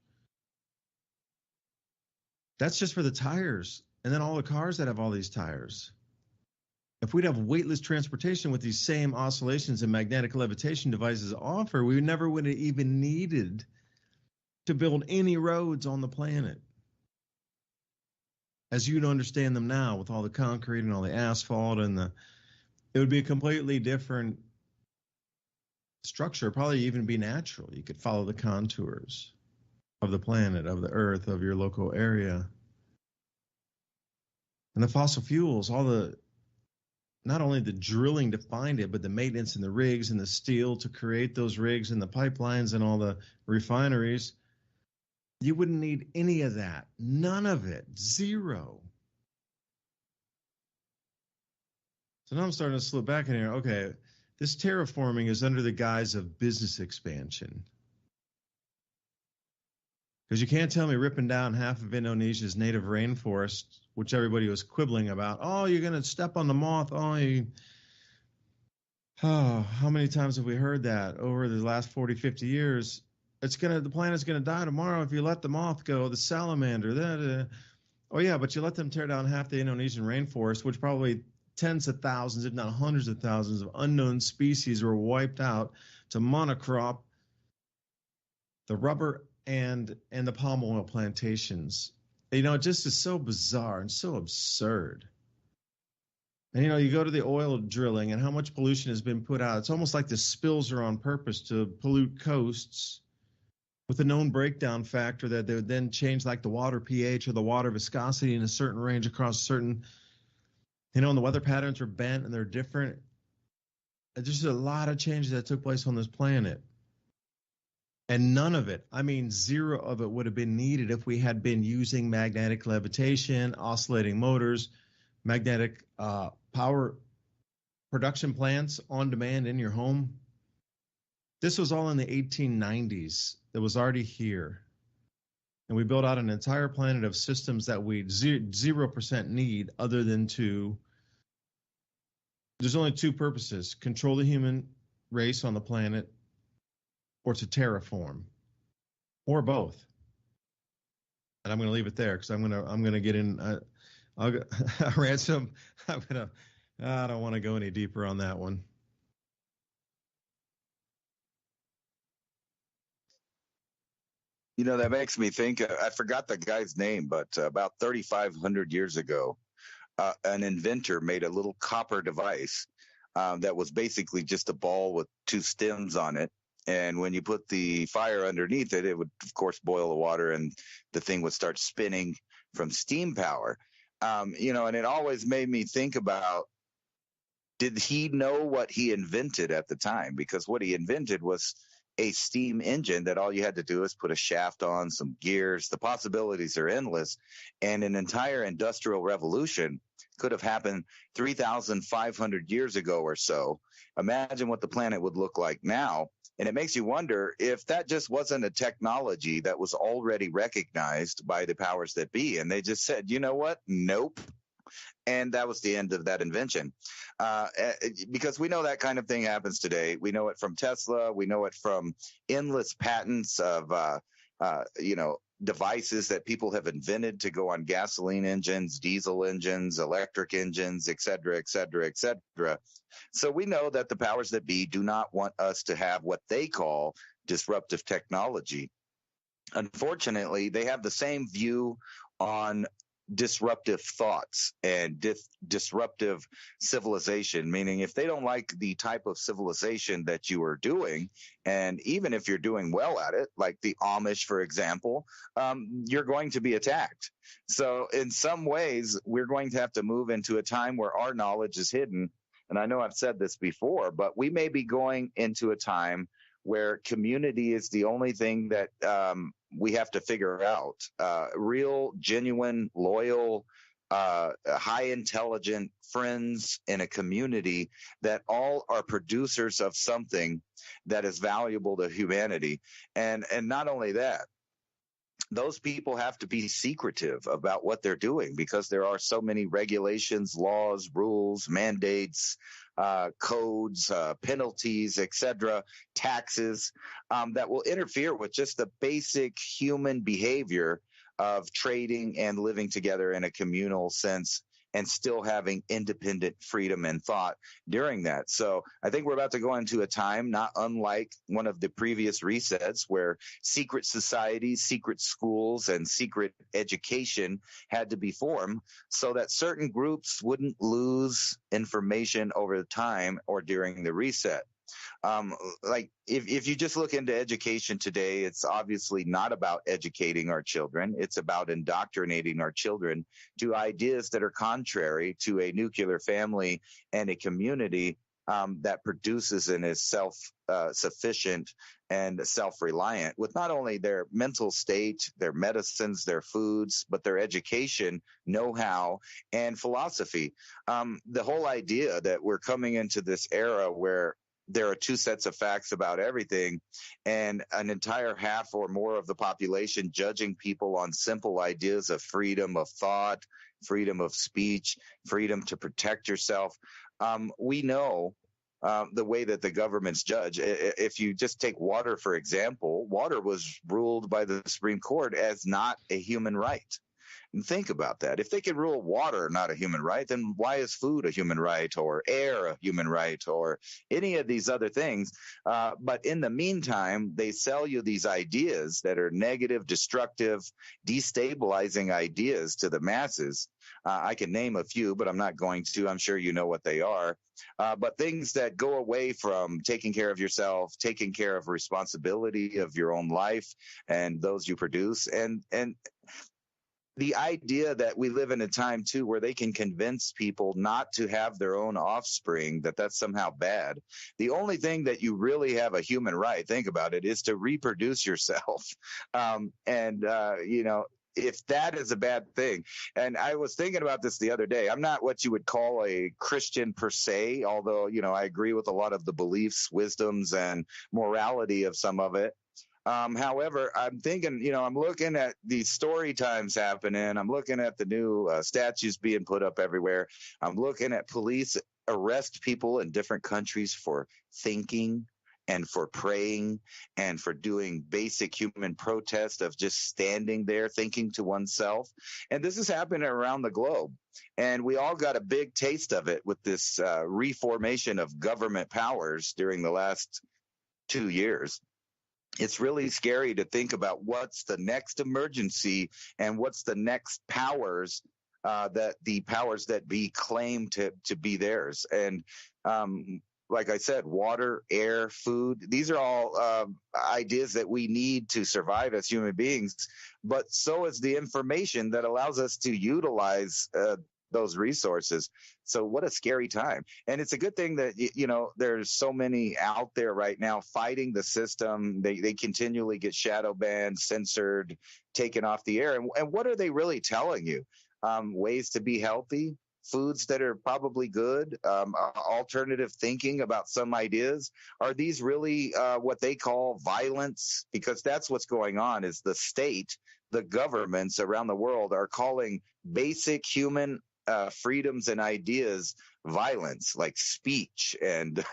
That's just for the tires. And then all the cars that have all these tires. If we'd have weightless transportation with these same oscillations and magnetic levitation devices offer, we never would have even needed to build any roads on the planet as you'd understand them now, with all the concrete and all the asphalt it would be a completely different structure, probably even be natural. You could follow the contours of the planet, of the earth, of your local area. And the fossil fuels, not only the drilling to find it, but the maintenance and the rigs and the steel to create those rigs and the pipelines and all the refineries, you wouldn't need any of that. None of it. Zero. So now I'm starting to slip back in here. Okay, this terraforming is under the guise of business expansion. Because you can't tell me ripping down half of Indonesia's native rainforest, which everybody was quibbling about. Oh, you're going to step on the moth. How many times have we heard that over the last 40, 50 years? The planet's going to die tomorrow if you let the moth go, the salamander. Oh, yeah, but you let them tear down half the Indonesian rainforest, which probably tens of thousands, if not hundreds of thousands of unknown species were wiped out to monocrop the rubber and the palm oil plantations. It just is so bizarre and so absurd. And, you go to the oil drilling and how much pollution has been put out. It's almost like the spills are on purpose to pollute coasts with a known breakdown factor that they would then change, like the water pH or the water viscosity in a certain range across certain, and the weather patterns are bent and they're different. There's just a lot of changes that took place on this planet. And none of it, zero of it would have been needed if we had been using magnetic levitation, oscillating motors, magnetic power production plants on demand in your home. This was all in the 1890s. That was already here. And we built out an entire planet of systems that we 0% need other than there's only two purposes: control the human race on the planet, or to terraform, or both. And I'm going to leave it there because I'm going to get in. Ransom. I don't want to go any deeper on that one. That makes me think. I forgot the guy's name, but about 3,500 years ago, an inventor made a little copper device that was basically just a ball with two stems on it. And when you put the fire underneath it, it would, of course, boil the water and the thing would start spinning from steam power. And it always made me think about, did he know what he invented at the time? Because what he invented was a steam engine that all you had to do is put a shaft on, some gears. The possibilities are endless. And an entire industrial revolution could have happened 3,500 years ago or so. Imagine what the planet would look like now. And it makes you wonder if that just wasn't a technology that was already recognized by the powers that be. And they just said, you know what? Nope. And that was the end of that invention. Because we know that kind of thing happens today. We know it from Tesla. We know it from endless patents of, devices that people have invented to go on gasoline engines, diesel engines, electric engines, et cetera, et cetera, et cetera. So we know that the powers that be do not want us to have what they call disruptive technology. Unfortunately, they have the same view on disruptive thoughts and disruptive civilization, meaning if they don't like the type of civilization that you are doing, and even if you're doing well at it, like the Amish, for example, you're going to be attacked. So in some ways, we're going to have to move into a time where our knowledge is hidden. And I know I've said this before, but we may be going into a time where community is the only thing that we have to figure out. Real, genuine, loyal, high intelligent friends in a community that all are producers of something that is valuable to humanity. And not only that, those people have to be secretive about what they're doing because there are so many regulations, laws, rules, mandates, codes, penalties, etc., taxes that will interfere with just the basic human behavior of trading and living together in a communal sense and still having independent freedom and thought during that. So I think we're about to go into a time not unlike one of the previous resets where secret societies, secret schools, and secret education had to be formed so that certain groups wouldn't lose information over time or during the reset. Like if you just look into education today, it's obviously not about educating our children. It's about indoctrinating our children to ideas that are contrary to a nuclear family and a community that produces and is self-sufficient and self-reliant with not only their mental state, their medicines, their foods, but their education, know-how, and philosophy. The whole idea that we're coming into this era where there are two sets of facts about everything and an entire half or more of the population judging people on simple ideas of freedom of thought, freedom of speech, freedom to protect yourself. We know the way that the governments judge. If you just take water, for example, water was ruled by the Supreme Court as not a human right. And think about that. If they can rule water not a human right, then why is food a human right or air a human right or any of these other things? But in the meantime, they sell you these ideas that are negative, destructive, destabilizing ideas to the masses. I can name a few, but I'm not going to. I'm sure you know what they are. But things that go away from taking care of yourself, taking care of responsibility of your own life and those you produce, and the idea that we live in a time, too, where they can convince people not to have their own offspring, that's somehow bad. The only thing that you really have a human right, think about it, is to reproduce yourself. If that is a bad thing. And I was thinking about this the other day. I'm not what you would call a Christian per se, although, I agree with a lot of the beliefs, wisdoms, and morality of some of it. However, I'm thinking, I'm looking at these story times happening. I'm looking at the new statues being put up everywhere. I'm looking at police arrest people in different countries for thinking and for praying and for doing basic human protest of just standing there thinking to oneself. And this is happening around the globe. And we all got a big taste of it with this reformation of government powers during the last 2 years. It's really scary to think about what's the next emergency and what's the next powers that the powers that be claim to be theirs. And like I said, water, air, food, these are all ideas that we need to survive as human beings. But so is the information that allows us to utilize those resources. So what a scary time. And it's a good thing that, there's so many out there right now fighting the system. They continually get shadow banned, censored, taken off the air. And what are they really telling you? Ways to be healthy, foods that are probably good, alternative thinking about some ideas. Are these really what they call violence? Because that's what's going on is the state, the governments around the world are calling basic human freedoms and ideas violence, like speech. And,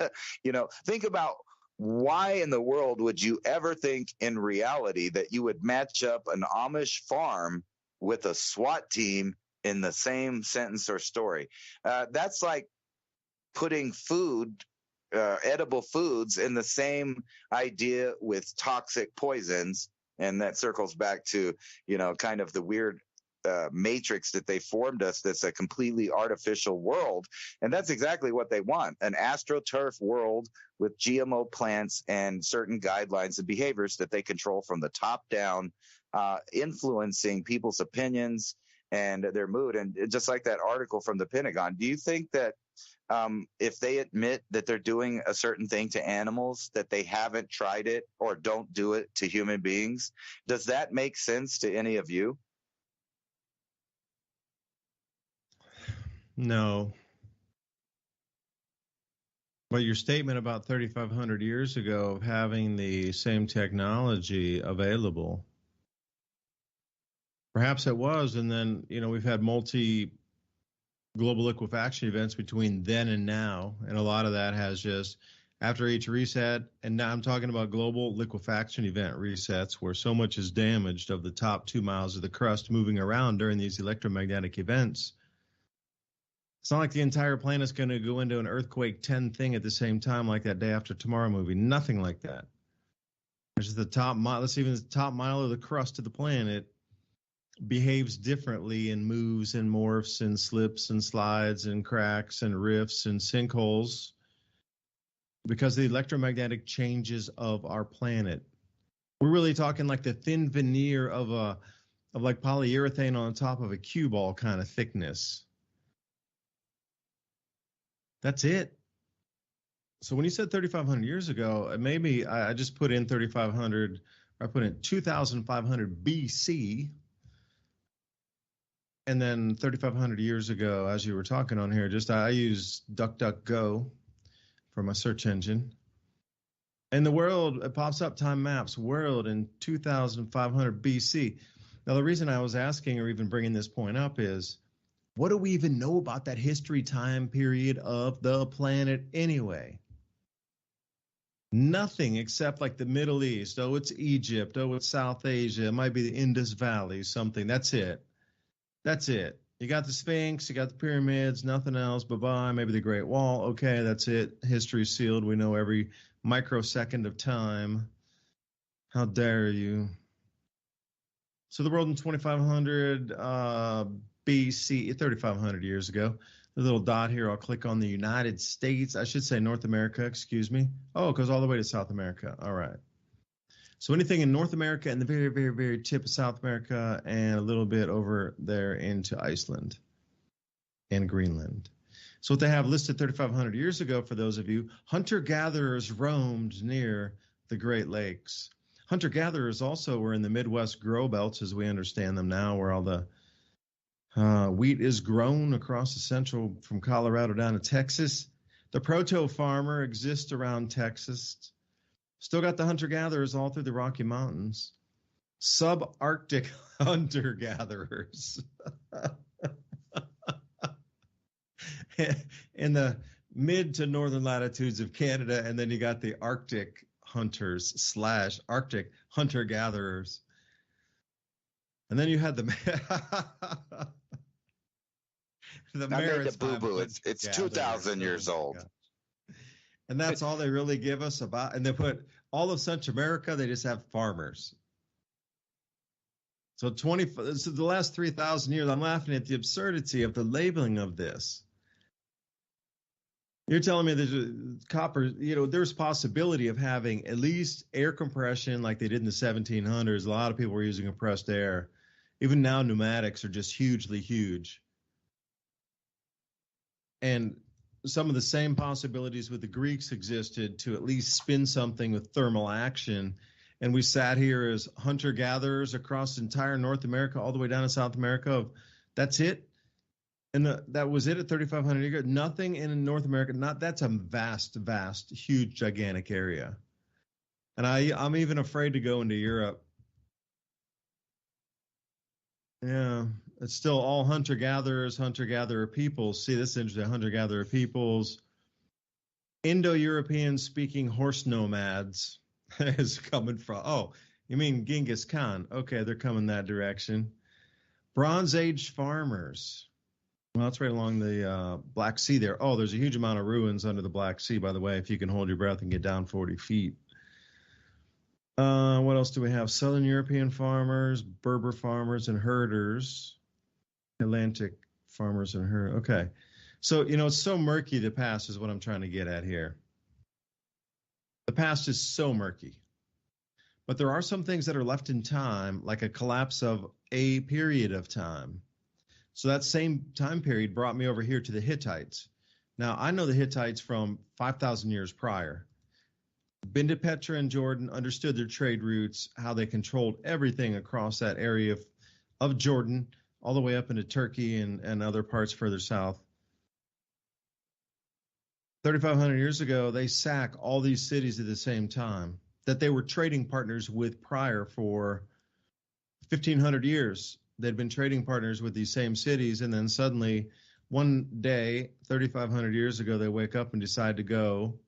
think about why in the world would you ever think in reality that you would match up an Amish farm with a SWAT team in the same sentence or story? That's like putting food, edible foods, in the same idea with toxic poisons. And that circles back to, kind of the weird matrix that they formed us, that's a completely artificial world. And that's exactly what they want, an astroturf world with GMO plants and certain guidelines and behaviors that they control from the top down, influencing people's opinions and their mood. And just like that article from the Pentagon, do you think that if they admit that they're doing a certain thing to animals, that they haven't tried it or don't do it to human beings? Does that make sense to any of you? No. But your statement about 3,500 years ago of having the same technology available, perhaps it was, and then, we've had global liquefaction events between then and now, and a lot of that has just, after each reset, and now I'm talking about global liquefaction event resets where so much is damaged of the top 2 miles of the crust moving around during these electromagnetic events. It's not like the entire planet's going to go into an earthquake 10 thing at the same time, like that Day After Tomorrow movie. Nothing like that. There's the top mile. Let's even the top mile of the crust of the planet behaves differently and moves and morphs and slips and slides and cracks and rifts and sinkholes because of the electromagnetic changes of our planet. We're really talking like the thin veneer of like polyurethane on top of a cue ball kind of thickness. That's it. So when you said 3,500 years ago, maybe I just put in 3,500, or I put in 2,500 BC, and then 3,500 years ago, as you were talking on here, I use DuckDuckGo for my search engine. And the world, it pops up time maps, world in 2,500 BC. Now, the reason I was asking or even bringing this point up is, what do we even know about that history time period of the planet anyway? Nothing except like the Middle East. Oh, it's Egypt. Oh, it's South Asia. It might be the Indus Valley, something. That's it. That's it. You got the Sphinx, you got the pyramids, nothing else. Bye-bye. Maybe the Great Wall. Okay, that's it. History's sealed. We know every microsecond of time. How dare you? So the world in 2,500 BC, 3,500 years ago. The little dot here, I'll click on the United States. I should say North America, excuse me. Oh, it goes all the way to South America. All right. So anything in North America and the very, very, very tip of South America and a little bit over there into Iceland and Greenland. So what they have listed 3,500 years ago, for those of you, hunter-gatherers roamed near the Great Lakes. Hunter-gatherers also were in the Midwest grow belts, as we understand them now, where all the wheat is grown across the central, from Colorado down to Texas. The proto-farmer exists around Texas. Still got the hunter-gatherers all through the Rocky Mountains. Subarctic hunter-gatherers. In the mid to northern latitudes of Canada, and then you got the Arctic hunters / Arctic hunter-gatherers. And then you had the I made the boo-boo. It's 2,000 years old. And that's all they really give us about. And they put all of Central America, they just have farmers. So the last 3,000 years, I'm laughing at the absurdity of the labeling of this. You're telling me there's copper, there's possibility of having at least air compression like they did in the 1700s. A lot of people were using compressed air. Even now, pneumatics are just hugely huge. And some of the same possibilities with the Greeks existed to at least spin something with thermal action. And we sat here as hunter-gatherers across entire North America, all the way down to South America. That's it. And that was it at 3,500 years ago. Nothing in North America. That's a vast, vast, huge, gigantic area. And I'm even afraid to go into Europe. Yeah, it's still all hunter-gatherers, hunter-gatherer peoples. See, this is interesting. Hunter-gatherer peoples. Indo-European speaking horse nomads is coming from. Oh, you mean Genghis Khan? Okay, they're coming that direction. Bronze Age farmers. Well, that's right along the Black Sea there. Oh, there's a huge amount of ruins under the Black Sea, by the way, if you can hold your breath and get down 40 feet. What else do we have? Southern European farmers, Berber farmers and herders, Atlantic farmers and herders. Okay. So, it's so murky, the past is what I'm trying to get at here. The past is so murky. But there are some things that are left in time, like a collapse of a period of time. So that same time period brought me over here to the Hittites. Now, I know the Hittites from 5,000 years prior. Been to Petra and Jordan, understood their trade routes, how they controlled everything across that area of Jordan, all the way up into Turkey and other parts further south. 3,500 years ago, they sack all these cities at the same time that they were trading partners with prior for 1,500 years. They'd been trading partners with these same cities, and then suddenly one day, 3,500 years ago, they wake up and decide to go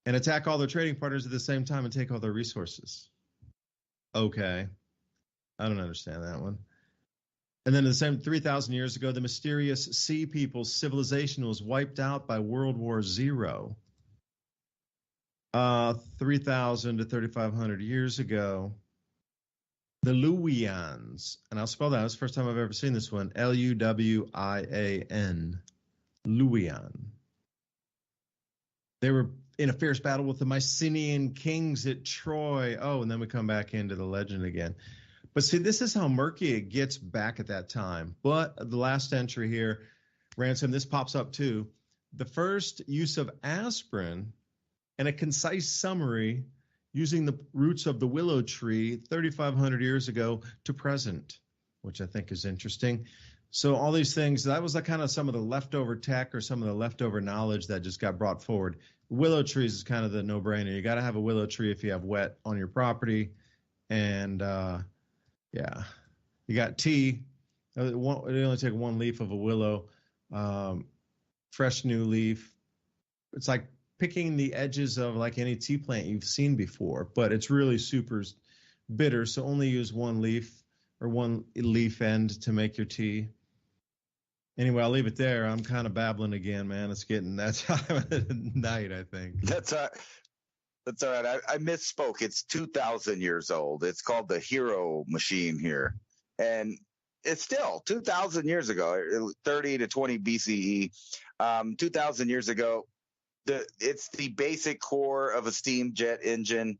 and attack all their trading partners at the same time and take all their resources. Okay. I don't understand that one. And then the same 3,000 years ago, the mysterious Sea People's civilization was wiped out by World War Zero. 3,000 to 3,500 years ago, the Luwians, and I'll spell that. It's the first time I've ever seen this one. Luwian. Luwian. They were in a fierce battle with the Mycenaean kings at Troy. Oh, and then we come back into the legend again. But see, this is how murky it gets back at that time. But the last entry here, Ransom, this pops up too. The first use of aspirin and a concise summary using the roots of the willow tree 3,500 years ago to present, which I think is interesting. So all these things, that was like kind of some of the leftover tech or some of the leftover knowledge that just got brought forward. Willow trees is kind of the no-brainer. You got to have a willow tree if you have wet on your property. And, yeah, you got tea. It only take one leaf of a willow, fresh new leaf. It's like picking the edges of like any tea plant you've seen before, but it's really super bitter. So only use one leaf or one leaf end to make your tea. Anyway, I'll leave it there. I'm kind of babbling again, man. It's getting that time of the night, I think. That's all right. I misspoke. It's 2,000 years old. It's called the Hero Machine here. And it's still 2,000 years ago, 30 to 20 BCE, 2,000 years ago. It's the basic core of a steam jet engine.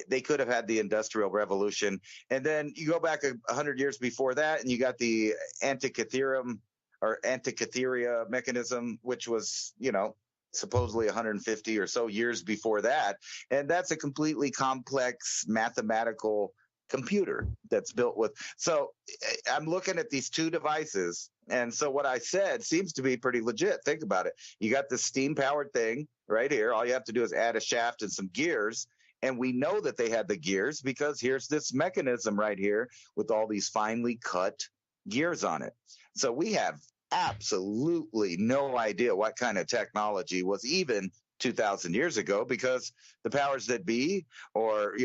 They could have had the Industrial Revolution. And then you go back 100 years before that, and you got the Antikythera mechanism, which was, supposedly 150 or so years before that. And that's a completely complex mathematical computer that's built with. So I'm looking at these two devices. And so what I said seems to be pretty legit. Think about it. You got this steam powered thing right here. All you have to do is add a shaft and some gears. And we know that they had the gears because here's this mechanism right here with all these finely cut gears on it. So we have absolutely no idea what kind of technology was even 2,000 years ago, because the powers that be, or,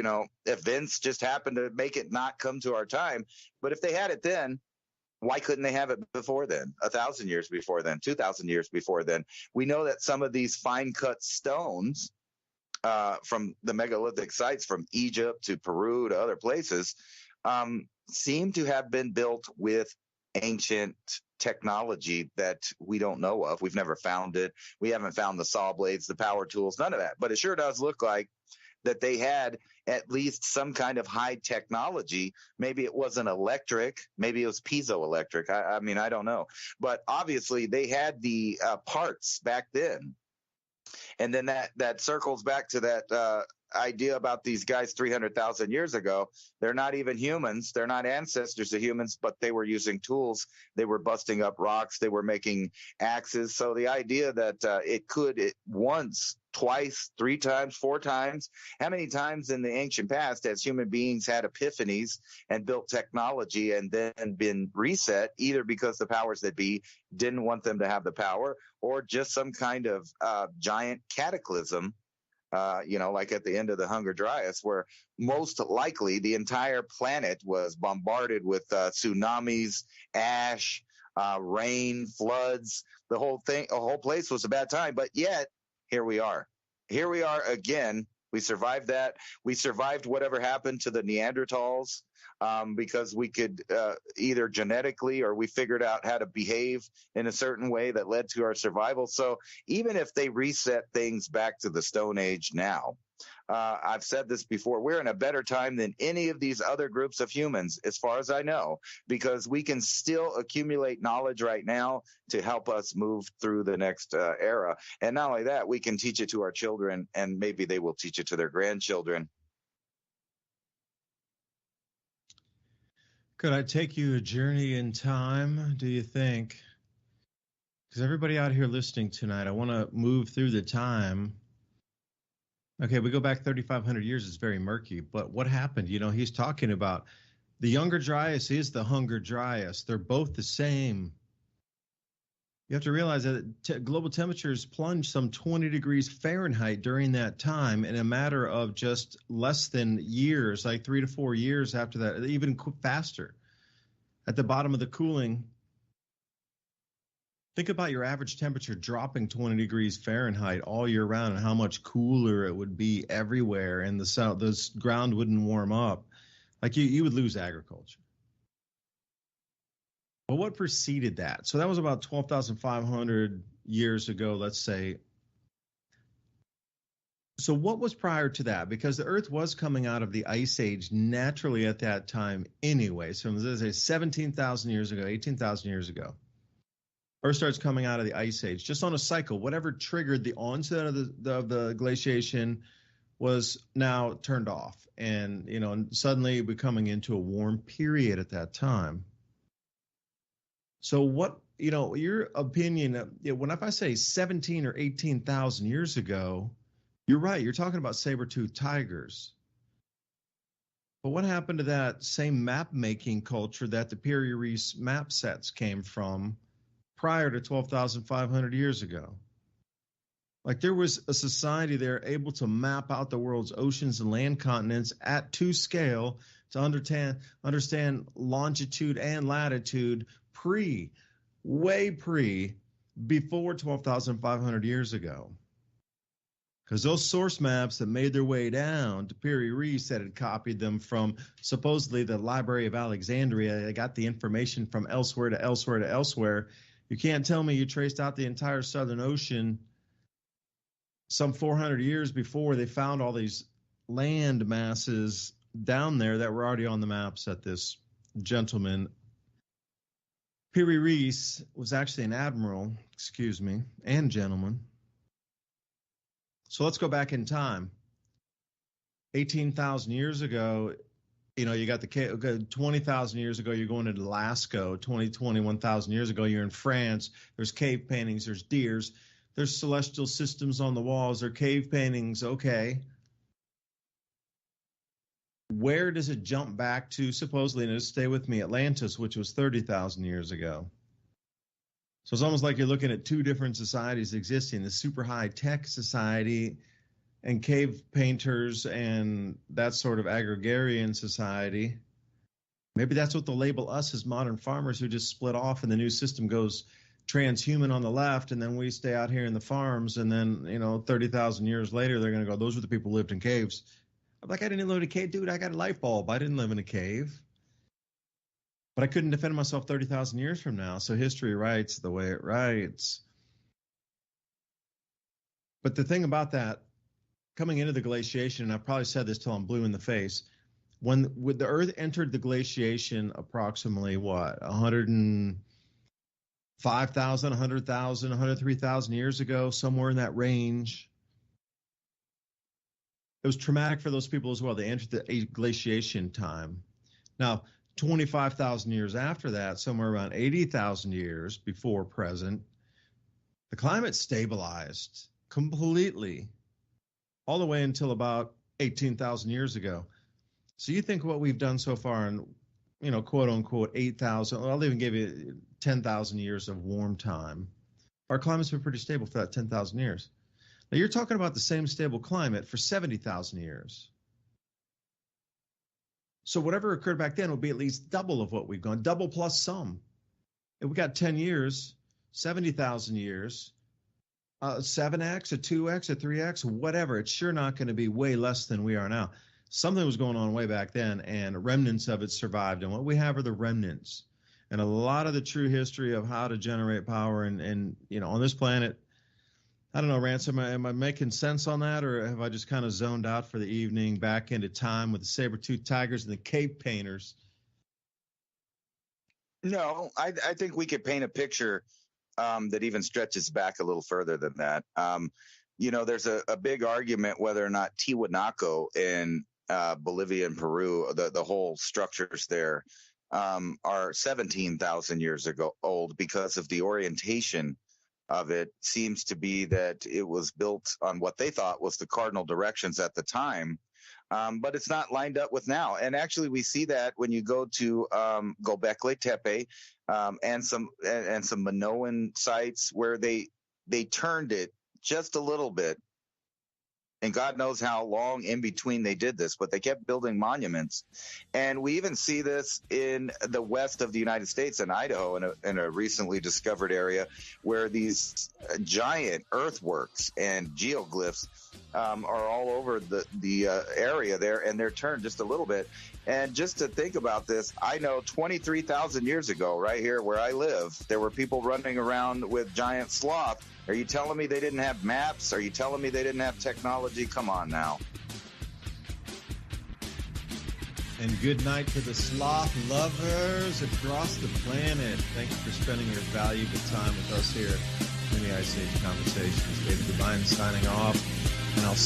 events just happened to make it not come to our time. But if they had it then, why couldn't they have it before then? 1,000 years before then, 2,000 years before then? We know that some of these fine cut stones from the megalithic sites from Egypt to Peru to other places seem to have been built with ancient technology that we don't know of. We've never found it. We haven't found the saw blades, the power tools, none of that. But it sure does look like that they had at least some kind of high technology. Maybe it wasn't electric. Maybe it was piezoelectric. I mean, I don't know. But obviously they had the parts back then. And then that circles back to that idea about these guys 300,000 years ago. They're not even humans. They're not ancestors of humans, but they were using tools. They were busting up rocks. They were making axes. So the idea that it once, twice, 3 times, 4 times, how many times in the ancient past has human beings had epiphanies and built technology and then been reset, either because the powers that be didn't want them to have the power, or just some kind of giant cataclysm, like at the end of the Hunger Dryas, where most likely the entire planet was bombarded with tsunamis, ash, rain, floods. The whole place was a bad time. But yet, here we are. Here we are again. We survived that. We survived whatever happened to the Neanderthals because we could either genetically, or we figured out how to behave in a certain way that led to our survival. So even if they reset things back to the Stone Age now, I've said this before, we're in a better time than any of these other groups of humans, as far as I know, because we can still accumulate knowledge right now to help us move through the next era. And not only that, we can teach it to our children, and maybe they will teach it to their grandchildren. Could I take you a journey in time, do you think? Because everybody out here listening tonight, I want to move through the time. Okay, we go back 3,500 years. It's very murky. But what happened? He's talking about the Younger Dryas is the Hunger Dryas. They're both the same. You have to realize that global temperatures plunged some 20 degrees Fahrenheit during that time in a matter of just less than years, like 3 to 4 years after that, even faster. at the bottom of the cooling, think about your average temperature dropping 20 degrees Fahrenheit all year round and how much cooler it would be everywhere, and the ground wouldn't warm up. Like you would lose agriculture. But what preceded that? So that was about 12,500 years ago, let's say. So what was prior to that? Because the Earth was coming out of the Ice Age naturally at that time anyway. So let's say 17,000 years ago, 18,000 years ago. Earth starts coming out of the Ice Age, just on a cycle. Whatever triggered the onset of the glaciation was now turned off, and suddenly we're coming into a warm period at that time. So what, your opinion, if I say 17 or 18,000 years ago, you're right. You're talking about saber-toothed tigers. But what happened to that same map-making culture that the Piri Reis map sets came from prior to 12,500 years ago? Like there was a society there able to map out the world's oceans and land continents to scale to understand longitude and latitude before 12,500 years ago. Because those source maps that made their way down to Piri Reis that had copied them from supposedly the Library of Alexandria, they got the information from elsewhere to elsewhere to elsewhere. You can't tell me you traced out the entire Southern Ocean some 400 years before they found all these land masses down there that were already on the maps that this gentleman, Piri Reis, was actually an admiral, and gentleman. So let's go back in time. 18,000 years ago, you got 20,000 years ago, you're going to Alaska. 21,000 years ago, you're in France. There's cave paintings, there's deers, there's celestial systems on the walls, there are cave paintings. Okay. Where does it jump back to, supposedly, and stay with me, Atlantis, which was 30,000 years ago? So it's almost like you're looking at two different societies existing, the super high-tech society and cave painters and that sort of agrarian society. Maybe that's what they'll label us as modern farmers who just split off and the new system goes transhuman on the left, and then we stay out here in the farms, and then, 30,000 years later, they're going to go, those were the people who lived in caves. I'm like, I didn't live in a cave, dude. I got a light bulb. I didn't live in a cave. But I couldn't defend myself 30,000 years from now. So history writes the way it writes. But the thing about that, coming into the glaciation, and I've probably said this till I'm blue in the face, when the Earth entered the glaciation approximately, 105,000, 100,000, 103,000 years ago, somewhere in that range, it was traumatic for those people as well. They entered the glaciation time. Now, 25,000 years after that, somewhere around 80,000 years before present, the climate stabilized completely all the way until about 18,000 years ago. So you think what we've done so far in, quote unquote, 8,000, I'll even give you 10,000 years of warm time. Our climate's been pretty stable for that 10,000 years. Now you're talking about the same stable climate for 70,000 years. So whatever occurred back then will be at least double of what we've gone, double plus some. If we got 10 years, 70,000 years, 7x, a 2x, a 3x, whatever, it's sure not going to be way less than we are now. Something was going on way back then, and remnants of it survived. And what we have are the remnants. And a lot of the true history of how to generate power and on this planet, I don't know, Ransom, am I making sense on that, or have I just kind of zoned out for the evening back into time with the saber-toothed tigers and the cave painters? No, I think we could paint a picture that even stretches back a little further than that. There's a big argument whether or not Tiwanaku in Bolivia and Peru, the whole structures there, are 17,000 years ago old because of the orientation of it. Seems to be that it was built on what they thought was the cardinal directions at the time, but it's not lined up with now. And actually, we see that when you go to Göbekli Tepe and some Minoan sites where they turned it just a little bit And God knows how long in between they did this, but they kept building monuments. And we even see this in the west of the United States, in Idaho, in a recently discovered area where these giant earthworks and geoglyphs are all over the area there, and they're turned just a little bit. And just to think about this, I know 23,000 years ago, right here where I live, there were people running around with giant sloth. Are you telling me they didn't have maps? Are you telling me they didn't have technology? Come on now. And good night to the sloth lovers across the planet. Thank you for spending your valuable time with us here at MIAC Conversations. David DuByne signing off, and I'll